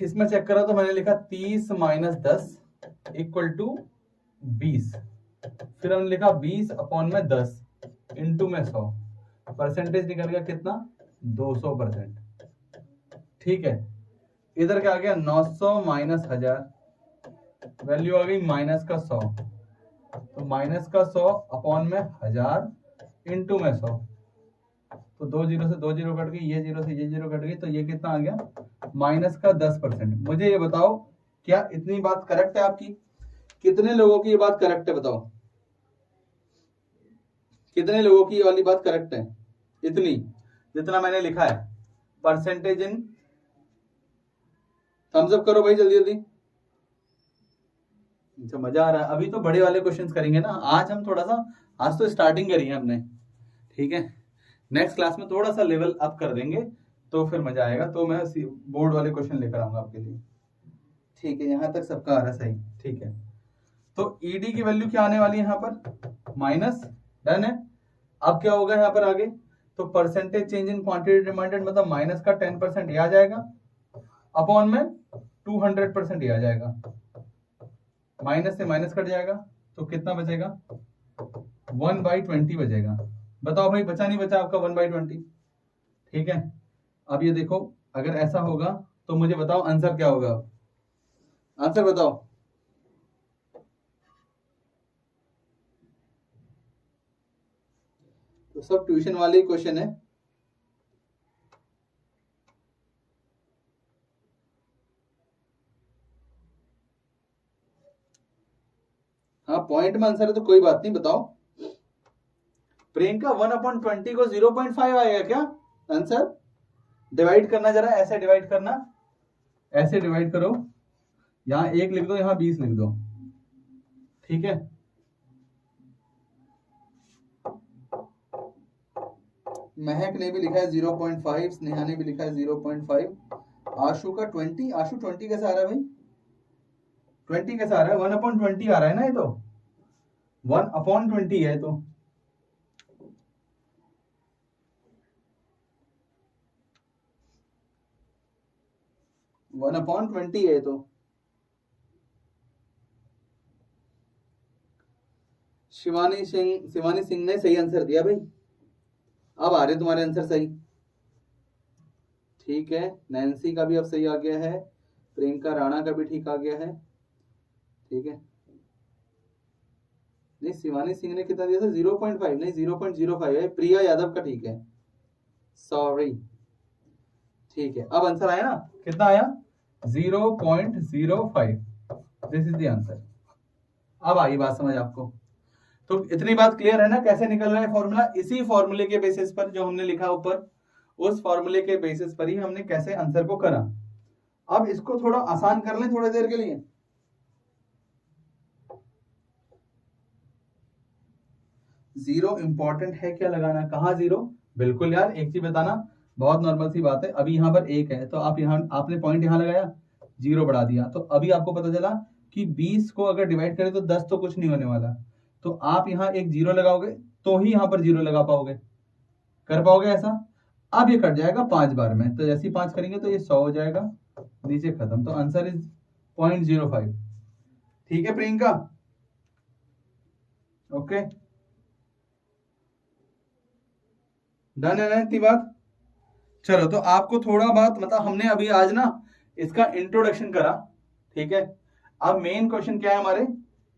इसमें चेक करा तो मैंने लिखा 30 माइनस 10 इक्वल टू 20, फिर हमने लिखा 20 अपॉन में 10 इंटू में 100, परसेंटेज निकल गया कितना 200%। ठीक है, इधर क्या आ गया 900 माइनस 1000, वैल्यू आ गई माइनस का 100, तो माइनस का 100 अपॉन में 1000 इंटू में 100, तो 2 जीरो से 2 जीरो कट गई, ये जीरो से ये जीरो कट गई, तो ये कितना आ गया माइनस का 10%। मुझे ये बताओ क्या इतनी बात करेक्ट है आपकी? कितने लोगों की ये बात करेक्ट है बताओ, कितने लोगों की ये वाली बात करेक्ट है? इतनी जितना मैंने लिखा है परसेंटेज इन, थम्स अप करो भाई जल्दी जल्दी। अच्छा मजा आ रहा है। अभी तो बड़े वाले क्वेश्चंस करेंगे ना, आज हम थोड़ा सा, आज तो स्टार्टिंग करी है हमने, ठीक है, नेक्स्ट क्लास में थोड़ा सा लेवल अप कर देंगे तो फिर मजा आएगा। तो मैं बोर्ड वाले क्वेश्चन लेकर आऊंगा आपके लिए। ठीक है, यहां तक सबका आ रहा सही। ठीक है, तो ईडी की वैल्यू क्या आने वाली है यहाँ पर माइनस, डन है। अब क्या होगा यहाँ पर आगे, तो percentage change in quantity demanded मतलब माइनस का 10% ये आ जाएगा, अपॉन में 200% ये आ जाएगा, माइनस से माइनस कट जाएगा, तो कितना बचेगा 1/20 बचेगा। बताओ भाई बचा नहीं बचा आपका 1/20? ठीक है, अब ये देखो अगर ऐसा होगा तो मुझे बताओ आंसर क्या होगा, आंसर बताओ। तो सब ट्यूशन वाले ही क्वेश्चन है। हाँ पॉइंट में आंसर है तो कोई बात नहीं, बताओ। प्रियंका 1/20 को 0.5 आएगा क्या आंसर? डिवाइड करना जरा, ऐसे डिवाइड करना, ऐसे डिवाइड करो, यहां 1 लिख दो, यहां 20 लिख दो। ठीक है, महक ने भी लिखा है 0.5, स्नेहा ने भी लिखा है 0.5, आशु का 20, आशु 20 कैसे आ रहा है भाई, 20 कैसे आ रहा है, 1/20 आ रहा है ना, ये तो 1/20 है तो। वन अपॉन 20 है तो। शिवानी सिंह ने सही आंसर दिया भाई, अब आ रहे तुम्हारे आंसर सही। ठीक है, नैन्सी का भी अब सही आ गया है, प्रियंका राणा का भी ठीक आ गया है। ठीक है, नहीं शिवानी सिंह ने कितना दिया था 0.5, नहीं 0.05 है, प्रिया यादव का ठीक है, सॉरी। ठीक है, अब आंसर आया ना, कितना आया 0.05, दिस इज द आंसर। अब आई बात समझ आपको? तो इतनी बात क्लियर है ना कैसे निकल रहा है फॉर्मूला? इसी फॉर्मूले के बेसिस पर जो हमने लिखा ऊपर, उस फॉर्मूले के बेसिस पर ही हमने कैसे आंसर को करा। अब इसको थोड़ा आसान कर लें थोड़ी देर के लिए। जीरो इंपॉर्टेंट है क्या लगाना, कहाँ जीरो? बिल्कुल यार, एक चीज बताना, बहुत नॉर्मल सी बात है। अभी यहाँ पर 1 है तो आप यहाँ, आपने पॉइंट यहाँ लगाया, जीरो बढ़ा दिया, तो अभी आपको पता चला कि 20 को अगर डिवाइड करें तो 10 तो कुछ नहीं होने वाला, तो आप यहाँ एक जीरो लगाओगे तो ही यहाँ पर जीरो लगा पाओगे, कर पाओगे ऐसा? अब ये कट जाएगा 5 बार में, तो जैसे ही 5 करेंगे तो ये 100 हो जाएगा, नीचे खत्म, तो आंसर इज 0.05। ठीक है प्रियंका, ओके, डन है ना इतनी बात? चलो, तो आपको थोड़ा बहुत मतलब हमने अभी आज ना इसका इंट्रोडक्शन करा, ठीक है। अब मेन क्वेश्चन क्या है हमारे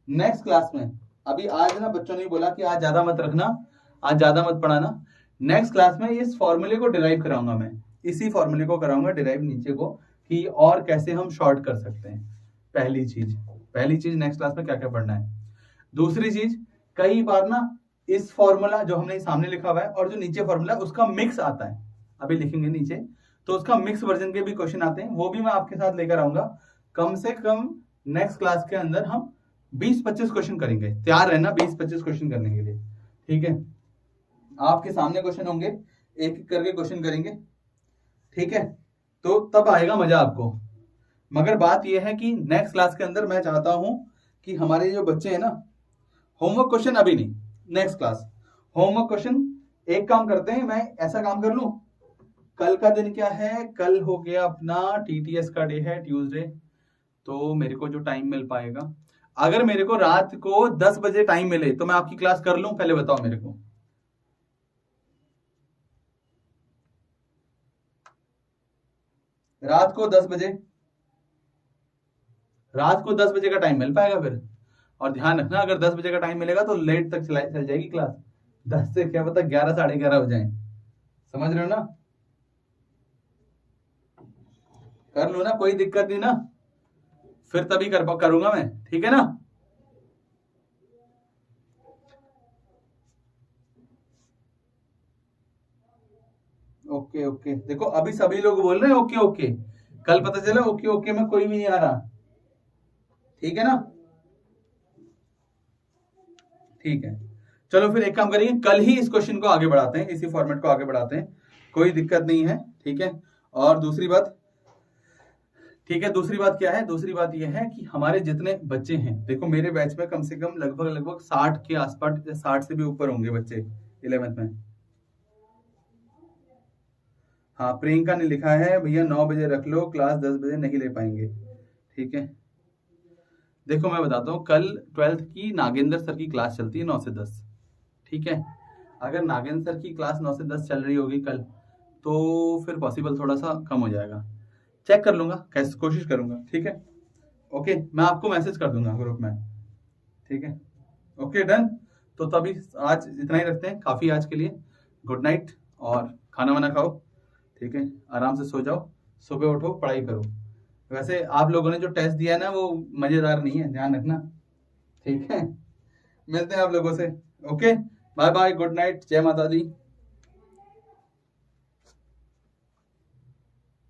नेक्स्ट क्लास में। अभी आज ना बच्चों ने बोला कि आज ज्यादा मत रखना, आज ज्यादा मत पढ़ाना। नेक्स्ट क्लास में इस फॉर्मूले को डिराइव कराऊंगा मैं, इसी फॉर्मूले को कराऊंगा डिराइव नीचे को, कि और कैसे हम शॉर्ट कर सकते हैं। पहली चीज नेक्स्ट क्लास में क्या क्या पढ़ना है। दूसरी चीज, कई बार ना इस फॉर्मूला जो हमने सामने लिखा हुआ है और जो नीचे फॉर्मूला है उसका मिक्स आता है, अभी लिखेंगे नीचे, तो उसका मिक्स वर्जन के भी क्वेश्चन आते हैं, वो भी मैं आपके साथ लेकर आऊंगा। कम से कम नेक्स्ट क्लास के अंदर हम 20-25 क्वेश्चन करेंगे, तैयार रहना 20-25 क्वेश्चन करने के लिए, ठीक है। आपके सामने क्वेश्चन होंगे, एक एक करके क्वेश्चन करेंगे, ठीक है, तो तब आएगा मजा आपको। मगर बात यह है कि नेक्स्ट क्लास के अंदर मैं चाहता हूं कि हमारे जो बच्चे हैं ना, होमवर्क क्वेश्चन अभी नहीं, नेक्स्ट क्लास होमवर्क क्वेश्चन। एक काम करते हैं, मैं ऐसा काम कर लूं, कल का दिन क्या है, कल हो गया अपना टीटीएस का डे है, ट्यूसडे, तो मेरे को जो टाइम मिल पाएगा, अगर मेरे को रात को 10 बजे टाइम मिले तो मैं आपकी क्लास कर लूं, पहले बताओ मेरे को। रात को 10 बजे, रात को 10 बजे का टाइम मिल पाएगा फिर। और ध्यान रखना, अगर 10 बजे का टाइम मिलेगा तो लेट तक चल जाएगी क्लास, 10 से क्या पता 11 साढ़े 11 हो जाए, समझ रहे हो ना। कर लो ना, कोई दिक्कत नहीं ना, फिर तभी करूंगा मैं, ठीक है ना। ओके ओके, देखो अभी सभी लोग बोल रहे हैं ओके ओके, कल पता चला ओके ओके में कोई भी नहीं आ रहा, ठीक है ना। ठीक है, चलो फिर एक काम करेंगे, कल ही इस क्वेश्चन को आगे बढ़ाते हैं, इसी फॉर्मेट को आगे बढ़ाते हैं, कोई दिक्कत नहीं है, ठीक है। और दूसरी बात, ठीक है, दूसरी बात क्या है, दूसरी बात यह है कि हमारे जितने बच्चे हैं, देखो मेरे बैच में कम से कम लगभग 60 के आसपास, 60 से भी ऊपर होंगे बच्चे 11th में। हाँ, प्रियंका ने लिखा है भैया 9 बजे रख लो क्लास, 10 बजे नहीं ले पाएंगे, ठीक है। देखो मैं बताता हूँ, कल 12th की नागेंद्र सर की क्लास चलती है 9 से 10, ठीक है। अगर नागेंद्र सर की क्लास 9 से 10 चल रही होगी कल, तो फिर पॉसिबल थोड़ा सा कम हो जाएगा, चेक कर लूंगा, कैसे कोशिश करूंगा, ठीक है। ओके, मैं आपको मैसेज कर दूंगा ग्रुप में, ठीक है। ओके डन, तो तभी आज इतना ही रखते हैं, काफी आज के लिए। गुड नाइट, और खाना वाना खाओ, ठीक है, आराम से सो जाओ, सुबह उठो पढ़ाई करो। वैसे आप लोगों ने जो टेस्ट दिया है ना वो मजेदार नहीं है, ध्यान रखना, ठीक है। मिलते हैं आप लोगों से, okay, bye bye, good night, जय माता दी।